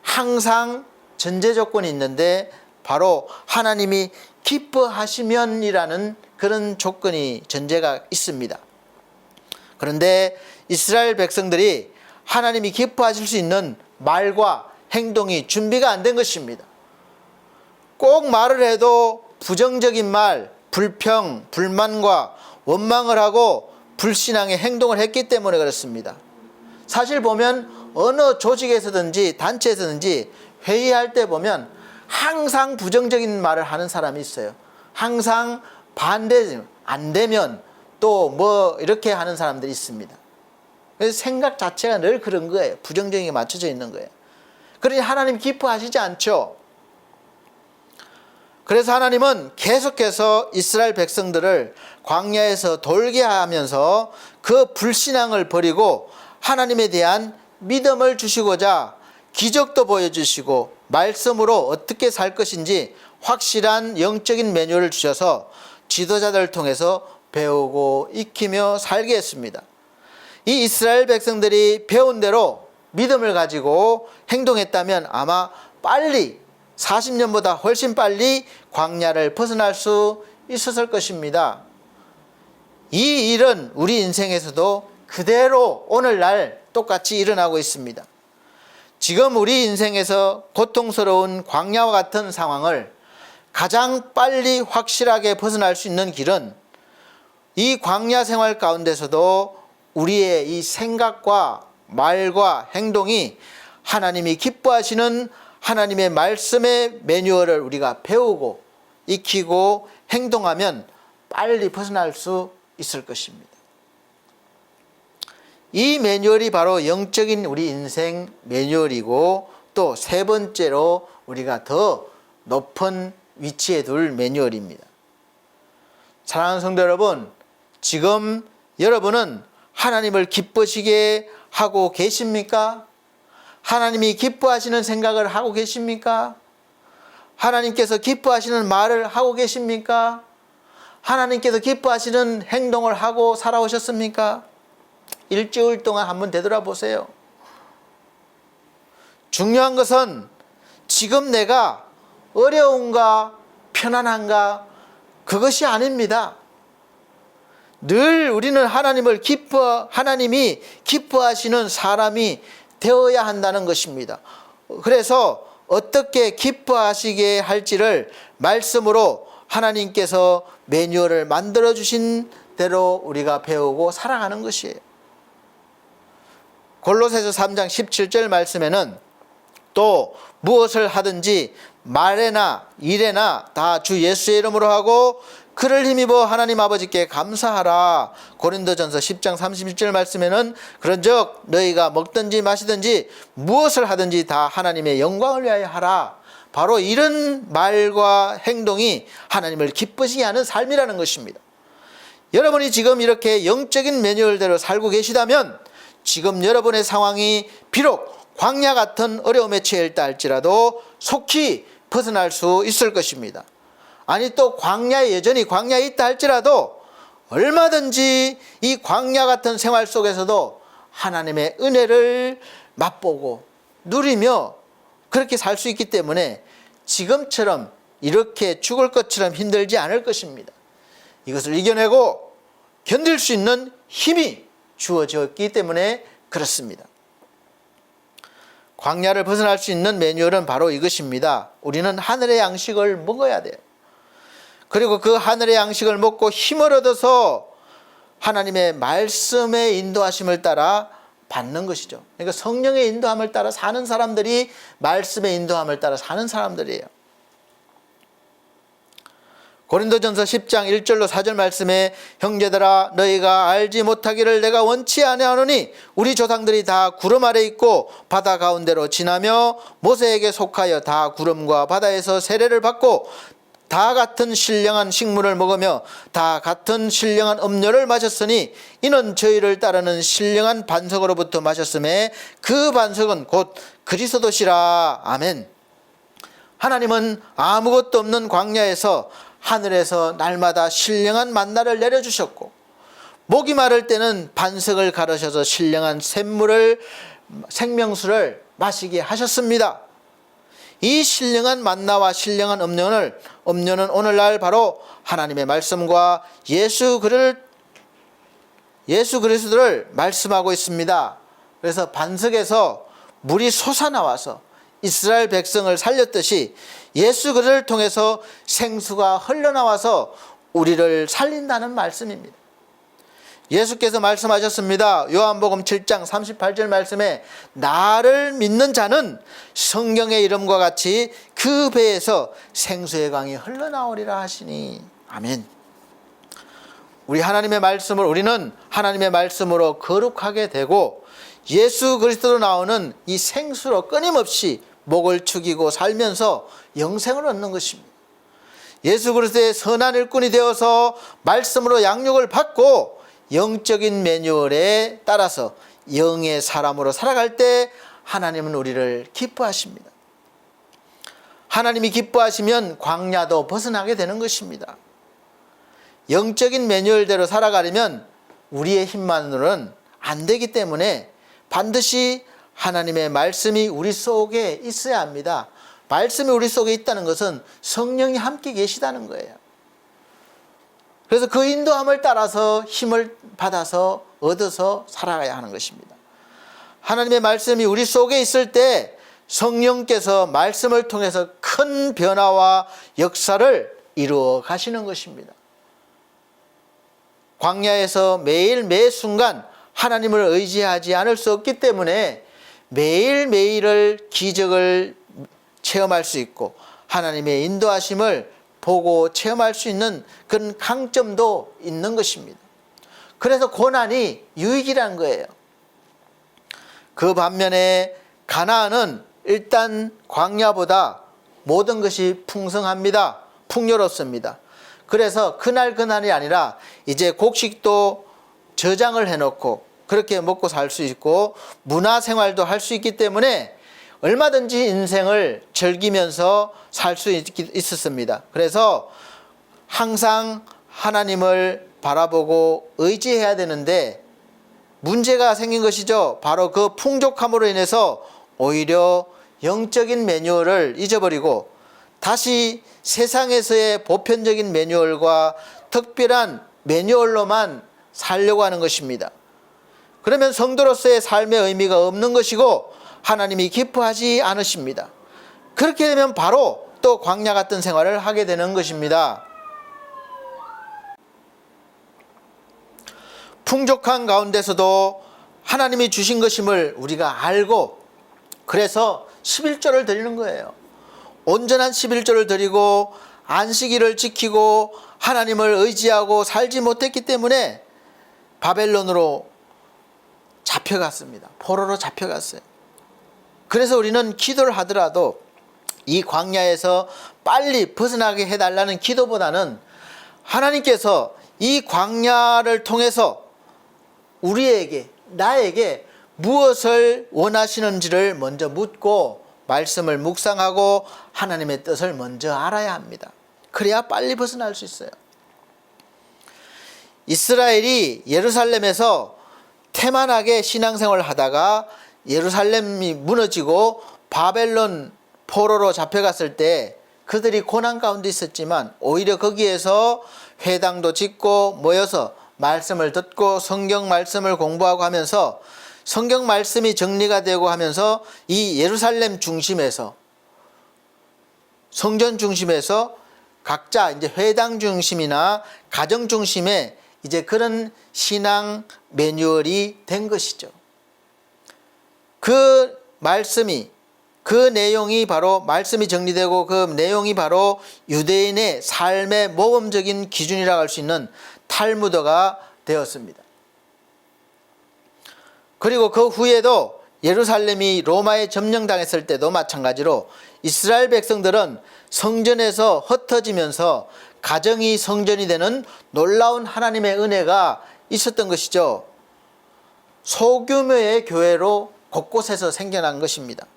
항상 전제 조건이 있는데 바로 하나님이 기뻐하시면이라는 그런 조건이 전제가 있습니다. 그런데 이스라엘 백성들이 하나님이 기뻐하실 수 있는 말과 행동이 준비가 안 된 것입니다. 꼭 말을 해도 부정적인 말, 불평, 불만과 원망을 하고 불신앙의 행동을 했기 때문에 그렇습니다. 사실 보면 어느 조직에서든지 단체에서든지 회의할 때 보면 항상 부정적인 말을 하는 사람이 있어요. 항상 반대, 안 되면 또 이렇게 하는 사람들이 있습니다. 그래서 생각 자체가 늘 그런 거예요. 부정적인 게 맞춰져 있는 거예요. 그러니 하나님 기뻐하시지 않죠. 그래서 하나님은 계속해서 이스라엘 백성들을 광야에서 돌게 하면서 그 불신앙을 버리고 하나님에 대한 믿음을 주시고자 기적도 보여주시고 말씀으로 어떻게 살 것인지 확실한 영적인 매뉴얼을 주셔서 지도자들을 통해서 배우고 익히며 살게 했습니다. 이 이스라엘 백성들이 배운 대로 믿음을 가지고 행동했다면 아마 빨리 40년보다 훨씬 빨리 광야를 벗어날 수 있었을 것입니다. 이 일은 우리 인생에서도 그대로 오늘날 똑같이 일어나고 있습니다. 지금 우리 인생에서 고통스러운 광야와 같은 상황을 가장 빨리 확실하게 벗어날 수 있는 길은 이 광야 생활 가운데서도 우리의 이 생각과 말과 행동이 하나님이 기뻐하시는 하나님의 말씀의 매뉴얼을 우리가 배우고 익히고 행동하면 빨리 벗어날 수 있을 것입니다. 이 매뉴얼이 바로 영적인 우리 인생 매뉴얼이고 또 세 번째로 우리가 더 높은 위치에 둘 매뉴얼입니다. 사랑하는 성도 여러분, 지금 여러분은 하나님을 기쁘시게 하고 계십니까? 하나님이 기뻐하시는 생각을 하고 계십니까? 하나님께서 기뻐하시는 말을 하고 계십니까? 하나님께서 기뻐하시는 행동을 하고 살아오셨습니까? 일주일 동안 한번 되돌아보세요. 중요한 것은 지금 내가 어려운가 편안한가 그것이 아닙니다. 늘 우리는 하나님이 기뻐하시는 사람이 되어야 한다는 것입니다. 그래서 어떻게 기뻐하시게 할지를 말씀으로 하나님께서 매뉴얼을 만들어 주신 대로 우리가 배우고 살아가는 것이에요. 골로새서 3장 17절 말씀에는 또 무엇을 하든지 말에나 일에나 다 주 예수의 이름으로 하고 그를 힘입어 하나님 아버지께 감사하라. 고린도전서 10장 31절 말씀에는 그런즉 너희가 먹든지 마시든지 무엇을 하든지 다 하나님의 영광을 위하여 하라. 바로 이런 말과 행동이 하나님을 기쁘시게 하는 삶이라는 것입니다. 여러분이 지금 이렇게 영적인 매뉴얼대로 살고 계시다면 지금 여러분의 상황이 비록 광야 같은 어려움에 처해 있다 할지라도 속히 벗어날 수 있을 것입니다. 아니 또 여전히 광야에 있다 할지라도 얼마든지 이 광야 같은 생활 속에서도 하나님의 은혜를 맛보고 누리며 그렇게 살 수 있기 때문에 지금처럼 이렇게 죽을 것처럼 힘들지 않을 것입니다. 이것을 이겨내고 견딜 수 있는 힘이 주어졌기 때문에 그렇습니다. 광야를 벗어날 수 있는 매뉴얼은 바로 이것입니다. 우리는 하늘의 양식을 먹어야 돼요. 그리고 그 하늘의 양식을 먹고 힘을 얻어서 하나님의 말씀의 인도하심을 따라 받는 것이죠. 그러니까 성령의 인도함을 따라 사는 사람들이 말씀의 인도함을 따라 사는 사람들이에요. 고린도전서 10장 1절로 4절 말씀에 형제들아 너희가 알지 못하기를 내가 원치 아니하노니 우리 조상들이 다 구름 아래 있고 바다 가운데로 지나며 모세에게 속하여 다 구름과 바다에서 세례를 받고 다 같은 신령한 식물을 먹으며 다 같은 신령한 음료를 마셨으니 이는 저희를 따르는 신령한 반석으로부터 마셨음에 그 반석은 곧 그리스도시라. 아멘. 하나님은 아무것도 없는 광야에서 하늘에서 날마다 신령한 만나를 내려주셨고 목이 마를 때는 반석을 가르셔서 신령한 생명수를 마시게 하셨습니다. 이 신령한 만나와 신령한 음료는 오늘날 바로 하나님의 말씀과 예수 그리스도를 말씀하고 있습니다. 그래서 반석에서 물이 솟아나와서 이스라엘 백성을 살렸듯이 예수 그리스도를 통해서 생수가 흘러나와서 우리를 살린다는 말씀입니다. 예수께서 말씀하셨습니다. 요한복음 7장 38절 말씀에 나를 믿는 자는 성경의 이름과 같이 그 배에서 생수의 강이 흘러나오리라 하시니. 아멘. 우리는 하나님의 말씀으로 거룩하게 되고 예수 그리스도로 나오는 이 생수로 끊임없이 목을 축이고 살면서 영생을 얻는 것입니다. 예수 그리스도의 선한 일꾼이 되어서 말씀으로 양육을 받고 영적인 매뉴얼에 따라서 영의 사람으로 살아갈 때 하나님은 우리를 기뻐하십니다. 하나님이 기뻐하시면 광야도 벗어나게 되는 것입니다. 영적인 매뉴얼대로 살아가려면 우리의 힘만으로는 안 되기 때문에 반드시 하나님의 말씀이 우리 속에 있어야 합니다. 말씀이 우리 속에 있다는 것은 성령이 함께 계시다는 거예요. 그래서 그 인도함을 따라서 힘을 받아서 얻어서 살아가야 하는 것입니다. 하나님의 말씀이 우리 속에 있을 때 성령께서 말씀을 통해서 큰 변화와 역사를 이루어 가시는 것입니다. 광야에서 매일 매 순간 하나님을 의지하지 않을 수 없기 때문에 매일매일을 기적을 체험할 수 있고 하나님의 인도하심을 보고 체험할 수 있는 그런 강점도 있는 것입니다. 그래서 고난이 유익이라는 거예요. 그 반면에 가나안은 일단 광야보다 모든 것이 풍성합니다. 풍요롭습니다. 그래서 그날이 아니라 이제 곡식도 저장을 해놓고 그렇게 먹고 살 수 있고 문화생활도 할 수 있기 때문에 얼마든지 인생을 즐기면서 살 수 있었습니다. 그래서 항상 하나님을 바라보고 의지해야 되는데 문제가 생긴 것이죠. 바로 그 풍족함으로 인해서 오히려 영적인 매뉴얼을 잊어버리고 다시 세상에서의 보편적인 매뉴얼과 특별한 매뉴얼로만 살려고 하는 것입니다. 그러면 성도로서의 삶의 의미가 없는 것이고 하나님이 기뻐하지 않으십니다. 그렇게 되면 바로 또 광야 같은 생활을 하게 되는 것입니다. 풍족한 가운데서도 하나님이 주신 것임을 우리가 알고 그래서 11조를 드리는 거예요. 온전한 11조를 드리고 안식일을 지키고 하나님을 의지하고 살지 못했기 때문에 바벨론으로 잡혀갔습니다. 포로로 잡혀갔어요. 그래서 우리는 기도를 하더라도 이 광야에서 빨리 벗어나게 해달라는 기도보다는 하나님께서 이 광야를 통해서 우리에게 나에게 무엇을 원하시는지를 먼저 묻고 말씀을 묵상하고 하나님의 뜻을 먼저 알아야 합니다. 그래야 빨리 벗어날 수 있어요. 이스라엘이 예루살렘에서 태만하게 신앙생활을 하다가 예루살렘이 무너지고 바벨론 포로로 잡혀갔을 때 그들이 고난 가운데 있었지만 오히려 거기에서 회당도 짓고 모여서 말씀을 듣고 성경 말씀을 공부하고 하면서 성경 말씀이 정리가 되고 하면서 이 예루살렘 중심에서 성전 중심에서 각자 이제 회당 중심이나 가정 중심의 이제 그런 신앙 매뉴얼이 된 것이죠. 그 말씀이 그 내용이 바로 말씀이 정리되고 그 내용이 바로 유대인의 삶의 모범적인 기준이라고 할 수 있는 탈무드가 되었습니다. 그리고 그 후에도 예루살렘이 로마에 점령당했을 때도 마찬가지로 이스라엘 백성들은 성전에서 흩어지면서 가정이 성전이 되는 놀라운 하나님의 은혜가 있었던 것이죠. 소규모의 교회로 곳곳에서 생겨난 것입니다.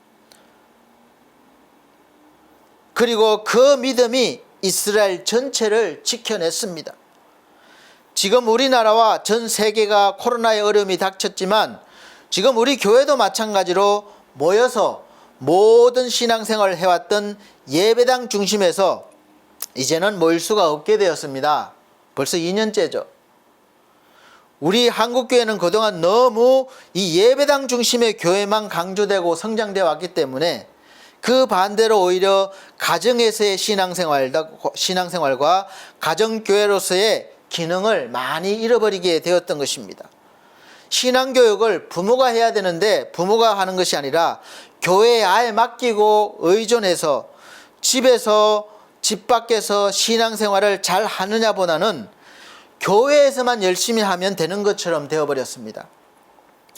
그리고 그 믿음이 이스라엘 전체를 지켜냈습니다. 지금 우리나라와 전 세계가 코로나의 어려움이 닥쳤지만 지금 우리 교회도 마찬가지로 모여서 모든 신앙생활을 해왔던 예배당 중심에서 이제는 모일 수가 없게 되었습니다. 벌써 2년째죠. 우리 한국교회는 그동안 너무 이 예배당 중심의 교회만 강조되고 성장되어 왔기 때문에 그 반대로 오히려 가정에서의 신앙생활과 가정교회로서의 기능을 많이 잃어버리게 되었던 것입니다. 신앙교육을 부모가 해야 되는데 부모가 하는 것이 아니라 교회에 아예 맡기고 의존해서 집에서 집 밖에서 신앙생활을 잘 하느냐보다는 교회에서만 열심히 하면 되는 것처럼 되어버렸습니다.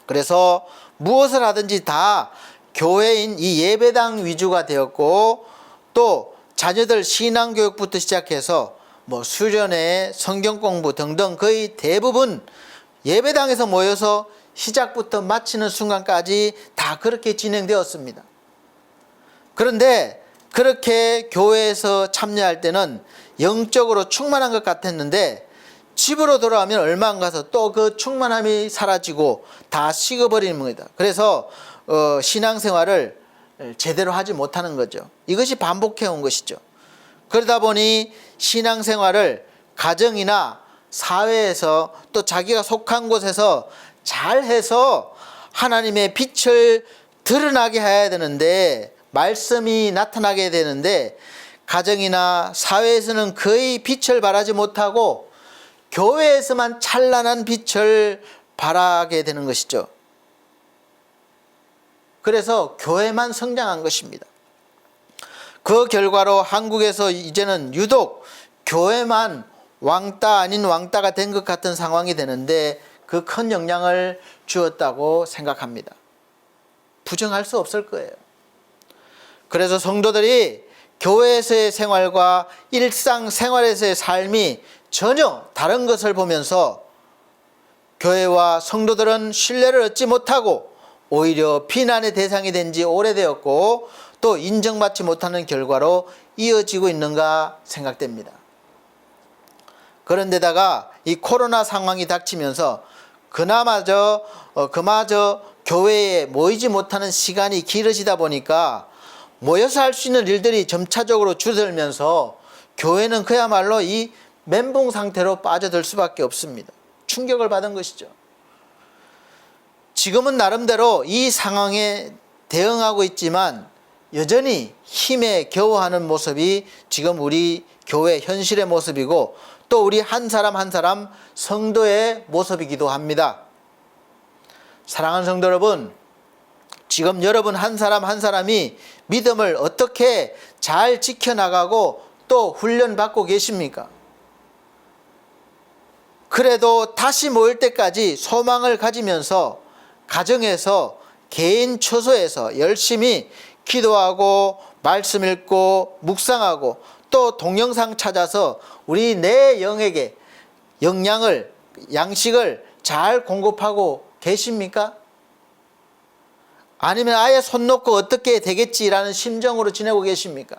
그래서 무엇을 하든지 다 교회인 이 예배당 위주가 되었고 또 자녀들 신앙교육부터 시작해서 뭐 수련회, 성경 공부 등등 거의 대부분 예배당에서 모여서 시작부터 마치는 순간까지 다 그렇게 진행되었습니다. 그런데 그렇게 교회에서 참여할 때는 영적으로 충만한 것 같았는데 집으로 돌아가면 얼마 안 가서 또 그 충만함이 사라지고 다 식어버리는 겁니다. 그래서 신앙생활을 제대로 하지 못하는 거죠. 이것이 반복해 온 것이죠. 그러다 보니 신앙생활을 가정이나 사회에서 또 자기가 속한 곳에서 잘해서 하나님의 빛을 드러나게 해야 되는데, 말씀이 나타나게 되는데, 가정이나 사회에서는 거의 빛을 발하지 못하고 교회에서만 찬란한 빛을 발하게 되는 것이죠. 그래서 교회만 성장한 것입니다. 그 결과로 한국에서 이제는 유독 교회만 왕따 아닌 왕따가 된 것 같은 상황이 되는데 그 큰 영향을 주었다고 생각합니다. 부정할 수 없을 거예요. 그래서 성도들이 교회에서의 생활과 일상생활에서의 삶이 전혀 다른 것을 보면서 교회와 성도들은 신뢰를 얻지 못하고 오히려 비난의 대상이 된 지 오래되었고 또 인정받지 못하는 결과로 이어지고 있는가 생각됩니다. 그런데다가 이 코로나 상황이 닥치면서 그마저 교회에 모이지 못하는 시간이 길어지다 보니까 모여서 할 수 있는 일들이 점차적으로 줄어들면서 교회는 그야말로 이 멘붕 상태로 빠져들 수밖에 없습니다. 충격을 받은 것이죠. 지금은 나름대로 이 상황에 대응하고 있지만 여전히 힘에 겨워하는 모습이 지금 우리 교회 현실의 모습이고 또 우리 한 사람 한 사람 성도의 모습이기도 합니다. 사랑하는 성도 여러분, 지금 여러분 한 사람 한 사람이 믿음을 어떻게 잘 지켜나가고 또 훈련받고 계십니까? 그래도 다시 모일 때까지 소망을 가지면서 가정에서 개인 처소에서 열심히 기도하고 말씀 읽고 묵상하고 또 동영상 찾아서 우리 내 영에게 영양을 양식을 잘 공급하고 계십니까? 아니면 아예 손 놓고 어떻게 되겠지라는 심정으로 지내고 계십니까?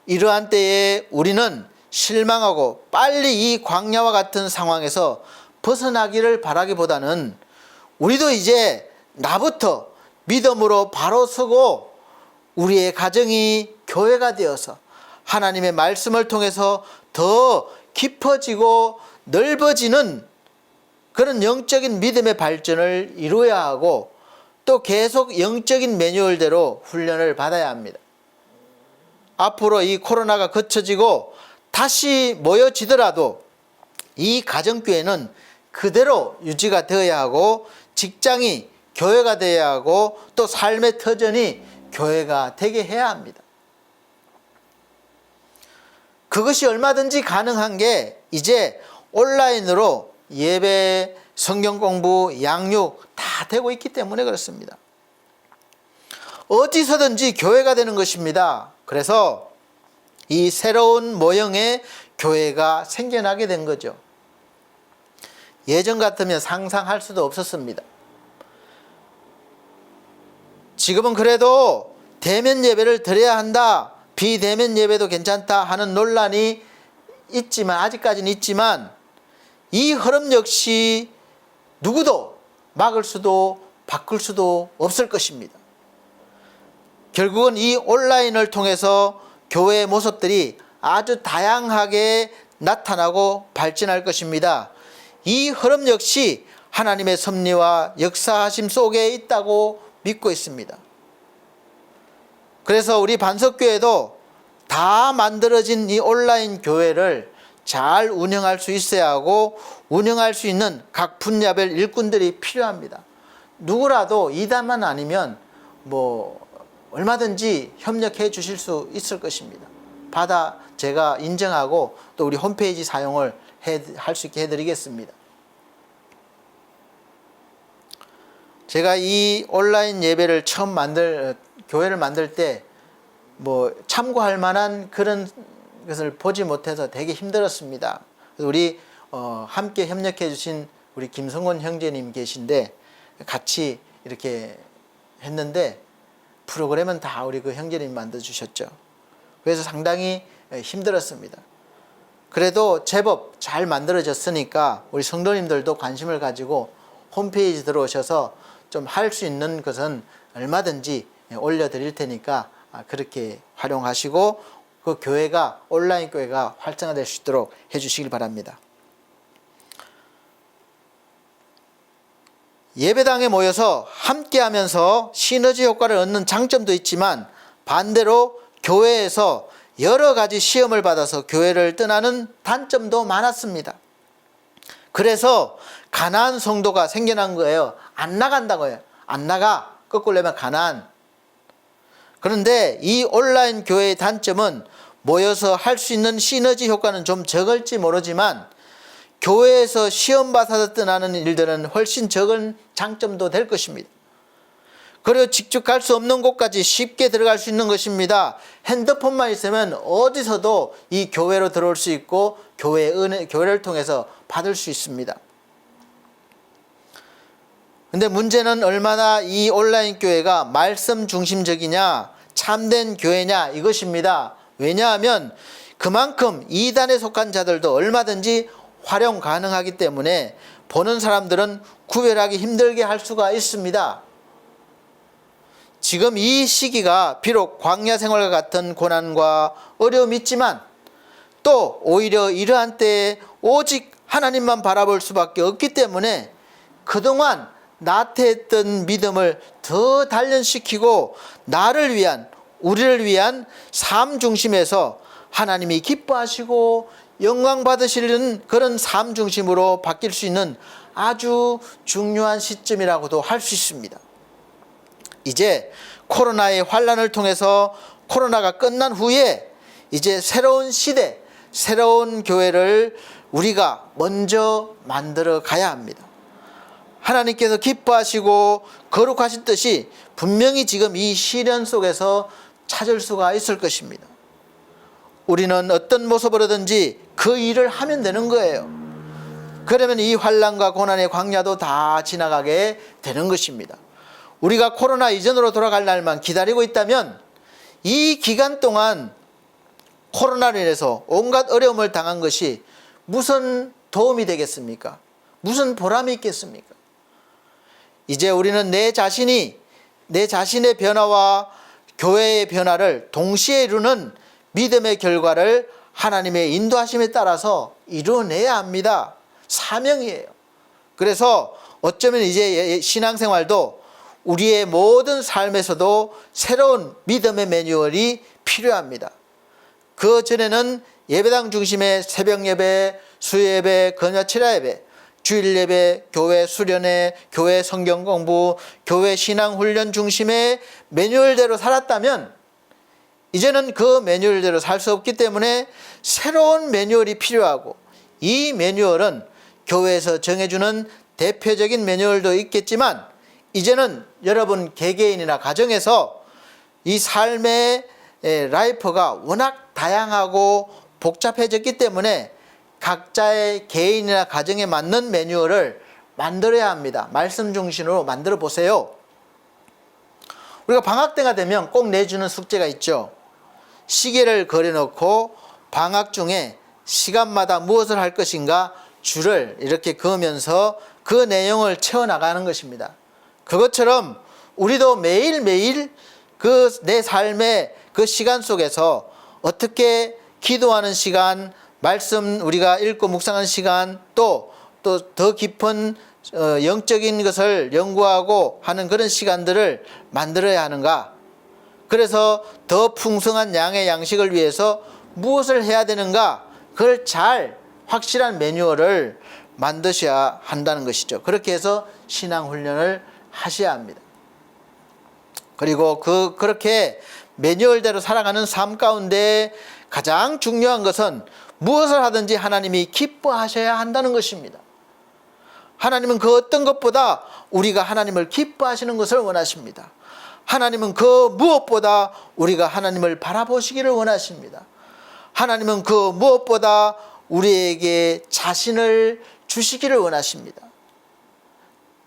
이러한 때에 우리는 실망하고 빨리 이 광야와 같은 상황에서 벗어나기를 바라기보다는 우리도 이제 나부터 믿음으로 바로 서고 우리의 가정이 교회가 되어서 하나님의 말씀을 통해서 더 깊어지고 넓어지는 그런 영적인 믿음의 발전을 이루어야 하고 또 계속 영적인 매뉴얼대로 훈련을 받아야 합니다. 앞으로 이 코로나가 거쳐지고 다시 모여지더라도 이 가정교회는 그대로 유지가 되어야 하고 직장이 교회가 되어야 하고 또 삶의 터전이 교회가 되게 해야 합니다. 그것이 얼마든지 가능한 게 이제 온라인으로 예배, 성경 공부, 양육 다 되고 있기 때문에 그렇습니다. 어디서든지 교회가 되는 것입니다. 그래서 이 새로운 모형의 교회가 생겨나게 된 거죠. 예전 같으면 상상할 수도 없었습니다. 지금은 그래도 대면 예배를 드려야 한다, 비대면 예배도 괜찮다 하는 논란이 있지만 아직까지는 있지만 이 흐름 역시 누구도 막을 수도 바꿀 수도 없을 것입니다. 결국은 이 온라인을 통해서 교회의 모습들이 아주 다양하게 나타나고 발전할 것입니다. 이 흐름 역시 하나님의 섭리와 역사하심 속에 있다고 믿고 있습니다. 그래서 우리 반석교회도 다 만들어진 이 온라인 교회를 잘 운영할 수 있어야 하고 운영할 수 있는 각 분야별 일꾼들이 필요합니다. 누구라도 이단만 아니면 얼마든지 협력해 주실 수 있을 것입니다. 제가 인정하고 또 우리 홈페이지 사용을 할 수 있게 해드리겠습니다. 제가 이 온라인 예배를 교회를 만들 때 뭐 참고할 만한 그런 것을 보지 못해서 되게 힘들었습니다. 그래서 우리 함께 협력해 주신 우리 김성곤 형제님 계신데 같이 이렇게 했는데 프로그램은 다 우리 그 형제님이 만들어 주셨죠. 그래서 상당히 힘들었습니다. 그래도 제법 잘 만들어졌으니까 우리 성도님들도 관심을 가지고 홈페이지 들어오셔서 좀 할 수 있는 것은 얼마든지 올려드릴 테니까 그렇게 활용하시고 그 교회가 온라인 교회가 활성화될 수 있도록 해주시길 바랍니다. 예배당에 모여서 함께하면서 시너지 효과를 얻는 장점도 있지만 반대로 교회에서 여러 가지 시험을 받아서 교회를 떠나는 단점도 많았습니다. 그래서 가난한 성도가 생겨난 거예요. 안 나간다고요. 안 나가. 거꾸로 내면 가난. 그런데 이 온라인 교회의 단점은 모여서 할 수 있는 시너지 효과는 좀 적을지 모르지만 교회에서 시험 받아서 떠나는 일들은 훨씬 적은 장점도 될 것입니다. 그리고 직접 갈 수 없는 곳까지 쉽게 들어갈 수 있는 것입니다. 핸드폰만 있으면 어디서도 이 교회로 들어올 수 있고 교회를 통해서 받을 수 있습니다. 근데 문제는 얼마나 이 온라인 교회가 말씀 중심적이냐, 참된 교회냐 이것입니다. 왜냐하면 그만큼 이단에 속한 자들도 얼마든지 활용 가능하기 때문에 보는 사람들은 구별하기 힘들게 할 수가 있습니다. 지금 이 시기가 비록 광야 생활과 같은 고난과 어려움이 있지만 또 오히려 이러한 때에 오직 하나님만 바라볼 수밖에 없기 때문에 그동안 나태했던 믿음을 더 단련시키고 나를 위한, 우리를 위한 삶 중심에서 하나님이 기뻐하시고 영광 받으시는 그런 삶 중심으로 바뀔 수 있는 아주 중요한 시점이라고도 할 수 있습니다. 이제 코로나의 환란을 통해서 코로나가 끝난 후에 이제 새로운 시대, 새로운 교회를 우리가 먼저 만들어 가야 합니다. 하나님께서 기뻐하시고 거룩하신 뜻이 분명히 지금 이 시련 속에서 찾을 수가 있을 것입니다. 우리는 어떤 모습으로든지 그 일을 하면 되는 거예요. 그러면 이 환난과 고난의 광야도 다 지나가게 되는 것입니다. 우리가 코로나 이전으로 돌아갈 날만 기다리고 있다면 이 기간 동안 코로나로 인해서 온갖 어려움을 당한 것이 무슨 도움이 되겠습니까? 무슨 보람이 있겠습니까? 이제 우리는 내 자신의 변화와 교회의 변화를 동시에 이루는 믿음의 결과를 하나님의 인도하심에 따라서 이루어내야 합니다. 사명이에요. 그래서 어쩌면 이제 신앙생활도 우리의 모든 삶에서도 새로운 믿음의 매뉴얼이 필요합니다. 그 전에는 예배당 중심의 새벽 예배, 수요예배, 금요칠야 예배, 주일 예배, 교회 수련회, 교회 성경 공부, 교회 신앙 훈련 중심의 매뉴얼대로 살았다면 이제는 그 매뉴얼대로 살 수 없기 때문에 새로운 매뉴얼이 필요하고 이 매뉴얼은 교회에서 정해주는 대표적인 매뉴얼도 있겠지만 이제는 여러분 개개인이나 가정에서 이 삶의 라이프가 워낙 다양하고 복잡해졌기 때문에 각자의 개인이나 가정에 맞는 매뉴얼을 만들어야 합니다. 말씀 중심으로 만들어 보세요. 우리가 방학 때가 되면 꼭 내주는 숙제가 있죠. 시계를 걸어놓고 방학 중에 시간마다 무엇을 할 것인가 줄을 이렇게 그으면서 그 내용을 채워나가는 것입니다. 그것처럼 우리도 매일매일 그 내 삶의 그 시간 속에서 어떻게 기도하는 시간, 말씀 우리가 읽고 묵상하는 시간, 또 더 깊은 영적인 것을 연구하고 하는 그런 시간들을 만들어야 하는가? 그래서 더 풍성한 양의 양식을 위해서 무엇을 해야 되는가? 그걸 잘 확실한 매뉴얼을 만드셔야 한다는 것이죠. 그렇게 해서 신앙 훈련을 하셔야 합니다. 그리고 그렇게 매뉴얼대로 살아가는 삶 가운데 가장 중요한 것은 무엇을 하든지 하나님이 기뻐하셔야 한다는 것입니다. 하나님은 그 어떤 것보다 우리가 하나님을 기뻐하시는 것을 원하십니다. 하나님은 그 무엇보다 우리가 하나님을 바라보시기를 원하십니다. 하나님은 그 무엇보다 우리에게 자신을 주시기를 원하십니다.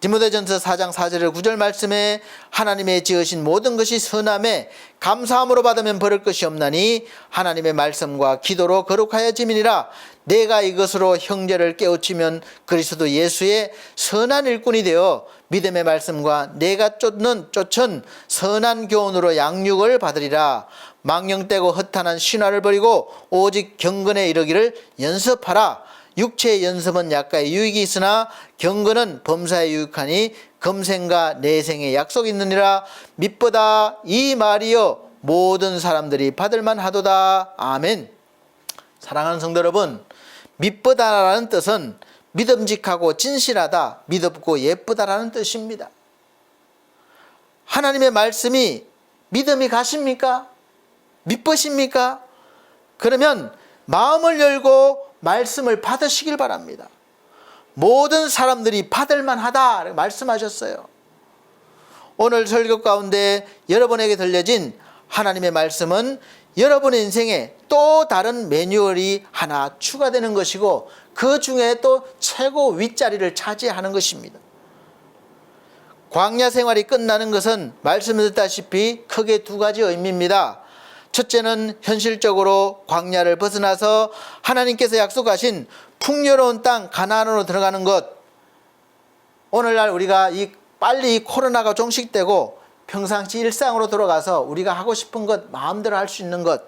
디모데전서 4장 4절 9절 말씀에 하나님의 지으신 모든 것이 선함에 감사함으로 받으면 버릴 것이 없나니 하나님의 말씀과 기도로 거룩하여짐이니라. 내가 이것으로 형제를 깨우치면 그리스도 예수의 선한 일꾼이 되어 믿음의 말씀과 내가 쫓은 선한 교훈으로 양육을 받으리라. 망령되고 허탄한 신화를 버리고 오직 경건에 이르기를 연습하라. 육체의 연습은 약간의 유익이 있으나 경건은 범사에 유익하니 금생과 내생에 약속이 있느니라. 믿보다 이 말이여 모든 사람들이 받을만 하도다. 아멘. 사랑하는 성도 여러분, 믿보다라는 뜻은 믿음직하고 진실하다, 믿음고 예쁘다라는 뜻입니다. 하나님의 말씀이 믿음이 가십니까? 믿으십니까? 그러면 마음을 열고 말씀을 받으시길 바랍니다. 모든 사람들이 받을만 하다 말씀하셨어요. 오늘 설교 가운데 여러분에게 들려진 하나님의 말씀은 여러분의 인생에 또 다른 매뉴얼이 하나 추가되는 것이고 그 중에 또 최고 윗자리를 차지하는 것입니다. 광야 생활이 끝나는 것은 말씀드렸다시피 크게 두 가지 의미입니다. 첫째는 현실적으로 광야를 벗어나서 하나님께서 약속하신 풍요로운 땅 가나안으로 들어가는 것. 오늘날 우리가 빨리 이 코로나가 종식되고 평상시 일상으로 돌아가서 우리가 하고 싶은 것 마음대로 할 수 있는 것.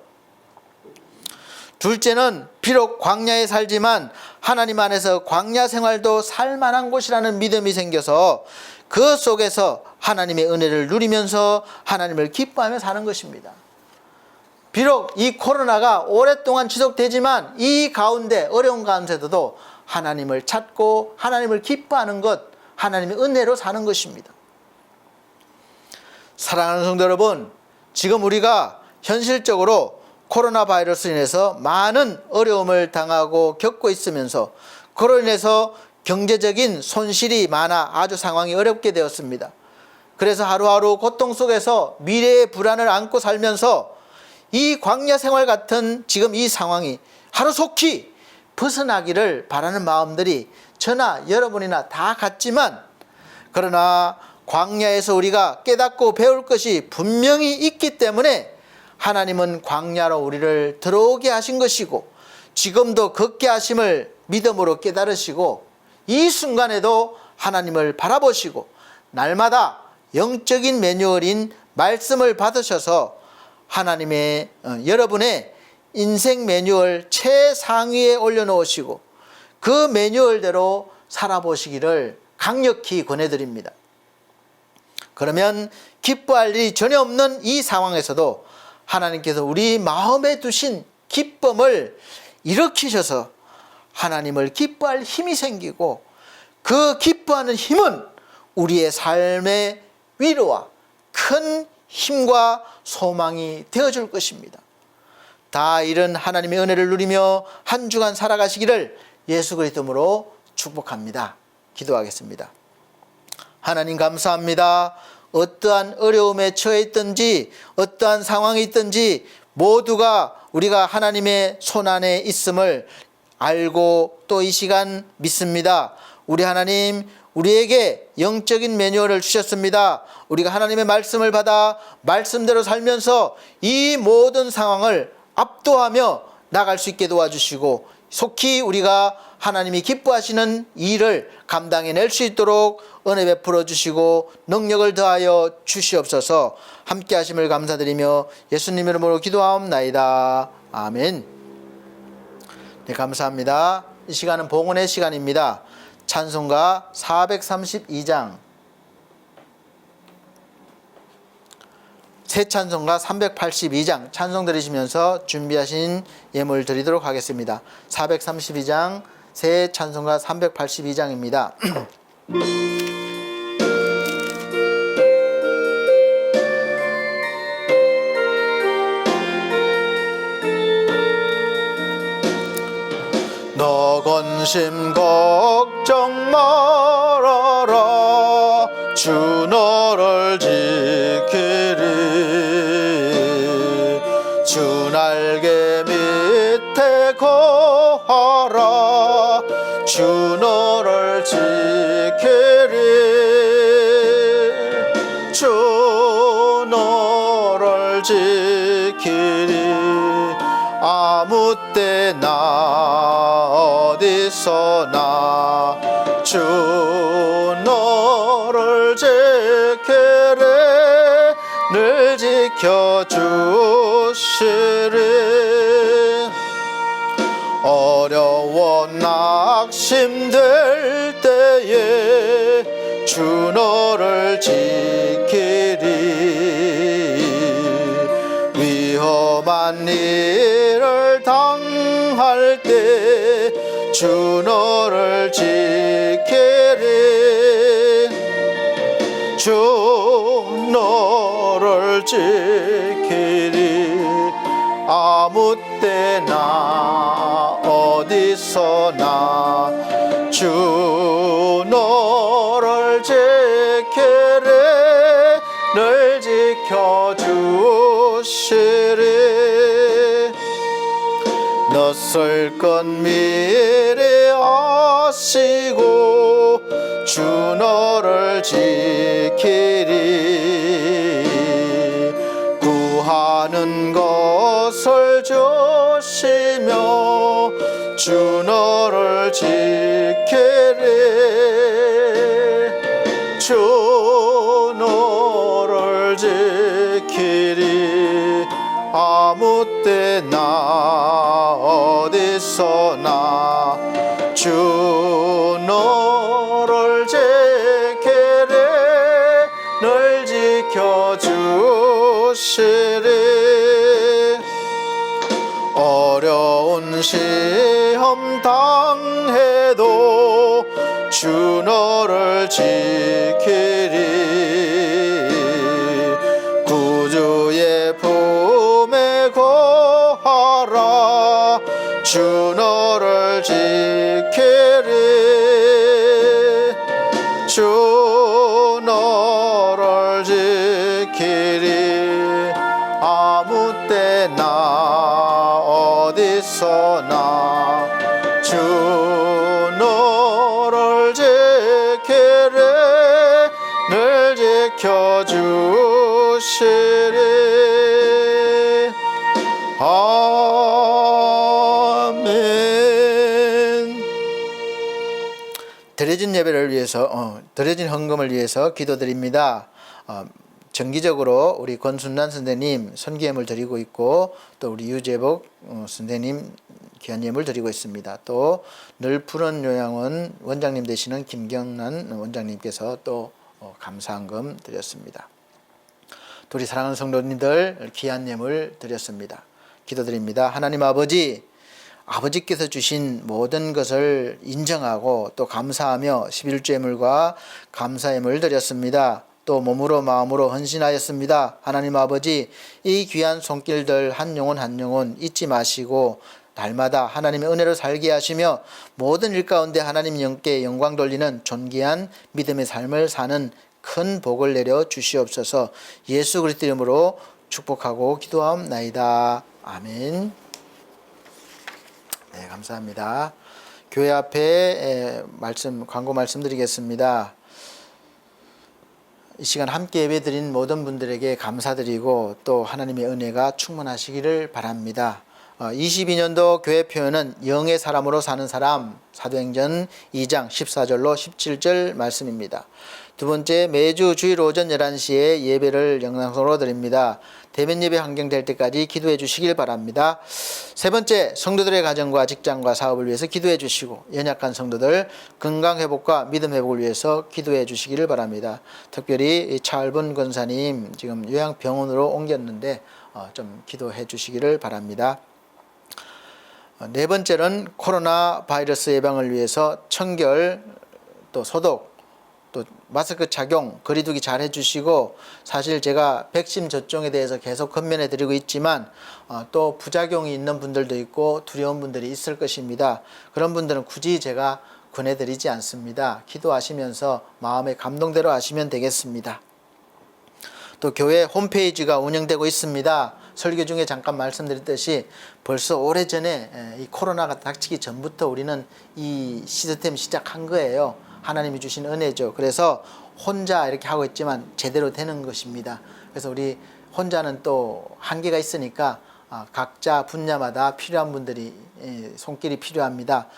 둘째는 비록 광야에 살지만 하나님 안에서 광야 생활도 살만한 곳이라는 믿음이 생겨서 그 속에서 하나님의 은혜를 누리면서 하나님을 기뻐하며 사는 것입니다. 비록 이 코로나가 오랫동안 지속되지만 이 가운데 어려운 가운데서도 하나님을 찾고 하나님을 기뻐하는 것, 하나님의 은혜로 사는 것입니다. 사랑하는 성도 여러분, 지금 우리가 현실적으로 코로나 바이러스로 인해서 많은 어려움을 당하고 겪고 있으면서 그로 인해서 경제적인 손실이 많아 아주 상황이 어렵게 되었습니다. 그래서 하루하루 고통 속에서 미래의 불안을 안고 살면서 이 광야 생활 같은 지금 이 상황이 하루속히 벗어나기를 바라는 마음들이 저나 여러분이나 다 같지만, 그러나 광야에서 우리가 깨닫고 배울 것이 분명히 있기 때문에 하나님은 광야로 우리를 들어오게 하신 것이고 지금도 걷게 하심을 믿음으로 깨달으시고 이 순간에도 하나님을 바라보시고 날마다 영적인 매뉴얼인 말씀을 받으셔서 하나님의 여러분의 인생 매뉴얼 최상위에 올려놓으시고 그 매뉴얼대로 살아보시기를 강력히 권해드립니다. 그러면 기뻐할 일이 전혀 없는 이 상황에서도 하나님께서 우리 마음에 두신 기쁨을 일으키셔서 하나님을 기뻐할 힘이 생기고 그 기뻐하는 힘은 우리의 삶의 위로와 큰 힘과 소망이 되어줄 것입니다. 다 이런 하나님의 은혜를 누리며 한 주간 살아가시기를 예수 그리스도로 축복합니다. 기도하겠습니다. 하나님 감사합니다. 어떠한 어려움에 처해 있든지 어떠한 상황이 있든지 모두가 우리가 하나님의 손안에 있음을 알고 또 이 시간 믿습니다. 우리 하나님, 우리에게 영적인 매뉴얼을 주셨습니다. 우리가 하나님의 말씀을 받아 말씀대로 살면서 이 모든 상황을 압도하며 나갈 수 있게 도와주시고 속히 우리가 하나님이 기뻐하시는 일을 감당해낼 수 있도록 은혜 베풀어 주시고 능력을 더하여 주시옵소서. 함께 하심을 감사드리며 예수님 이름으로 기도하옵나이다. 아멘. 네, 감사합니다. 이 시간은 봉헌의 시간입니다. 찬송가 432장, 새 찬송가 382장 찬송 드리시면서 준비하신 예물 드리도록 하겠습니다. 432장 새 찬송가 382장입니다. 너 근심 걱정 말아라 주 너를 지키 주 너를 지키리 주 너를 지키리 아무 때나 어디서나 주 너를 지키리 늘 지켜주시리 어려워 낙심될 때에 주 너를 지키리 위험한 일을 당할 때 주 너를 지키리 주 너를 지키리 아무 때나 어디서나 주 너를 지키리 늘 지켜주시리 낯설건 미래 아시고 주 너를 지키리 구하는 것을 주시며 주 너를 지키리 주 너를 지키리 아무 때나 어디서나 주 너를 지키리 늘 지켜주시리 어려운 시험 당해도 주 너를 지키리 구주의 품에 거하라 주 너를 지키리 주 너를 지키리 아무 때나 어디서나 주 너를 지키리 늘 지켜주시리 아멘. 드려진 예배를 위해서 드려진 헌금을 위해서 기도드립니다. 정기적으로 우리 권순란 선생님 선기예물 드리고 있고 또 우리 유재복 선생님 귀한 예물 드리고 있습니다. 또 늘 푸른 요양원 원장님 되시는 김경란 원장님께서 또 감사한금 드렸습니다. 또 우리 사랑하는 성도님들 귀한 예물 드렸습니다. 기도드립니다. 하나님 아버지께서 주신 모든 것을 인정하고 또 감사하며 11조 예물과 감사 예물 드렸습니다. 또 몸으로 마음으로 헌신하였습니다. 하나님 아버지 이 귀한 손길들 한 영혼 잊지 마시고 날마다 하나님의 은혜로 살게 하시며 모든 일 가운데 하나님 영께 영광 돌리는 존귀한 믿음의 삶을 사는 큰 복을 내려 주시옵소서. 예수 그리스도 이름으로 축복하고 기도하옵나이다. 아멘. 네, 감사합니다. 교회 앞에 광고 말씀드리겠습니다. 이 시간 함께 예배드린 모든 분들에게 감사드리고 또 하나님의 은혜가 충만하시기를 바랍니다. 22년도 교회 표현은 영의 사람으로 사는 사람, 사도행전 2장 14절로 17절 말씀입니다. 두 번째, 매주 주일 오전 11시에 예배를 영상으로 드립니다. 대면 예배 환경될 때까지 기도해 주시길 바랍니다. 세 번째, 성도들의 가정과 직장과 사업을 위해서 기도해 주시고 연약한 성도들 건강 회복과 믿음 회복을 위해서 기도해 주시기를 바랍니다. 특별히 차얼분 권사님 지금 요양병원으로 옮겼는데 좀 기도해 주시기를 바랍니다. 네 번째는 코로나 바이러스 예방을 위해서 청결 또 소독 또 마스크 착용, 거리두기 잘 해주시고 사실 제가 백신 접종에 대해서 계속 권면해 드리고 있지만 또 부작용이 있는 분들도 있고 두려운 분들이 있을 것입니다. 그런 분들은 굳이 제가 권해드리지 않습니다. 기도하시면서 마음의 감동대로 하시면 되겠습니다. 또 교회 홈페이지가 운영되고 있습니다. 설교 중에 잠깐 말씀드렸듯이 벌써 오래전에 이 코로나가 닥치기 전부터 우리는 이 시스템 시작한 거예요. 하나님이 주신 은혜죠. 그래서 혼자 이렇게 하고 있지만 제대로 되는 것입니다. 그래서 우리 혼자는 또 한계가 있으니까 각자 분야마다 필요한 분들이 손길이 필요합니다.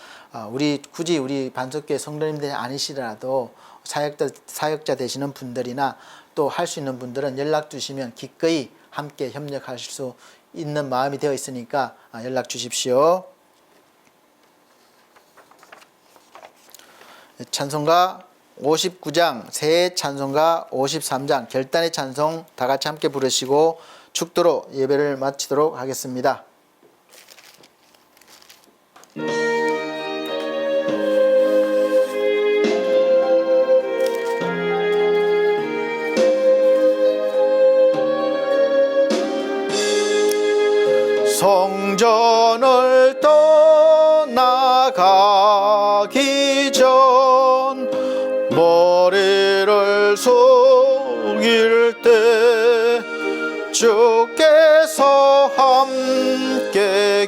굳이 우리 반석교회 성도님들이 아니시더라도 사역자 되시는 분들이나 또 할 수 있는 분들은 연락 주시면 기꺼이 함께 협력하실 수 있는 마음이 되어 있으니까 연락 주십시오. 찬송가 59장, 새해 찬송가 53장, 결단의 찬송 다 같이 함께 부르시고 축도로 예배를 마치도록 하겠습니다. 성전을 떠나가기 전 머리를 숙일 때 주께서 함께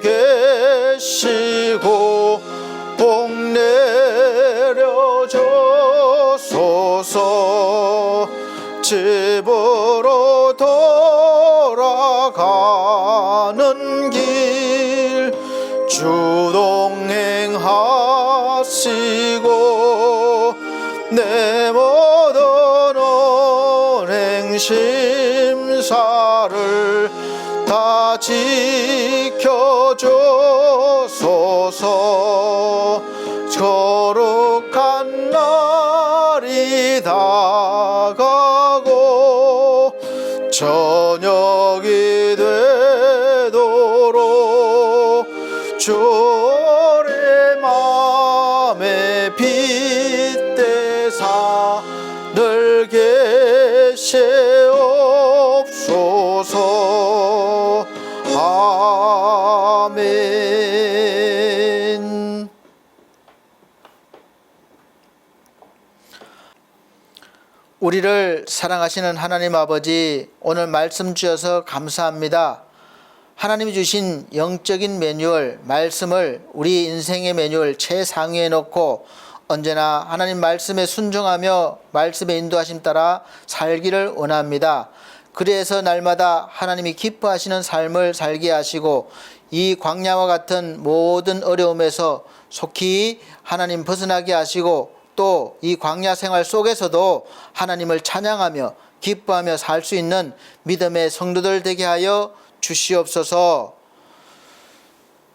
계시고 복 내려줘소서. 집으로 돌아가는 길 주동행하시고 내 모든 언행 심사를 다 지켜줘소서. 거룩한 날이 다가고 저녁이 되도록 주의 맘에 빗대사 늘 계시옵소서. 아멘. 우리를 사랑하시는 하나님 아버지, 오늘 말씀 주셔서 감사합니다. 하나님이 주신 영적인 매뉴얼, 말씀을 우리 인생의 매뉴얼 최상위에 놓고 언제나 하나님 말씀에 순종하며 말씀의 인도하심 따라 살기를 원합니다. 그래서 날마다 하나님이 기뻐하시는 삶을 살게 하시고 이 광야와 같은 모든 어려움에서 속히 하나님 벗어나게 하시고 또 이 광야 생활 속에서도 하나님을 찬양하며 기뻐하며 살 수 있는 믿음의 성도들 되게 하여 주시옵소서.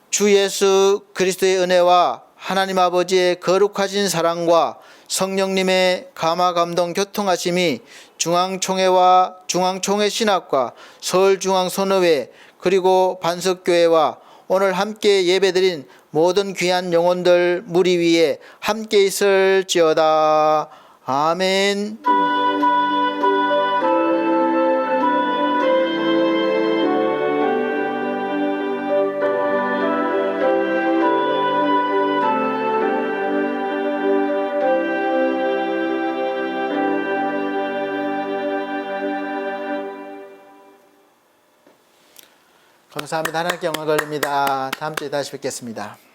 주 예수 그리스도의 은혜와 하나님 아버지의 거룩하신 사랑과 성령님의 감화 감동 교통하심이 중앙총회와 중앙총회 신학과 서울중앙선교회 그리고 반석교회와 오늘 함께 예배드린 모든 귀한 영혼들 무리 위에 함께 있을지어다. 아멘. 감사합니다. 하나님께 영광 돌립니다. 다음 주에 다시 뵙겠습니다.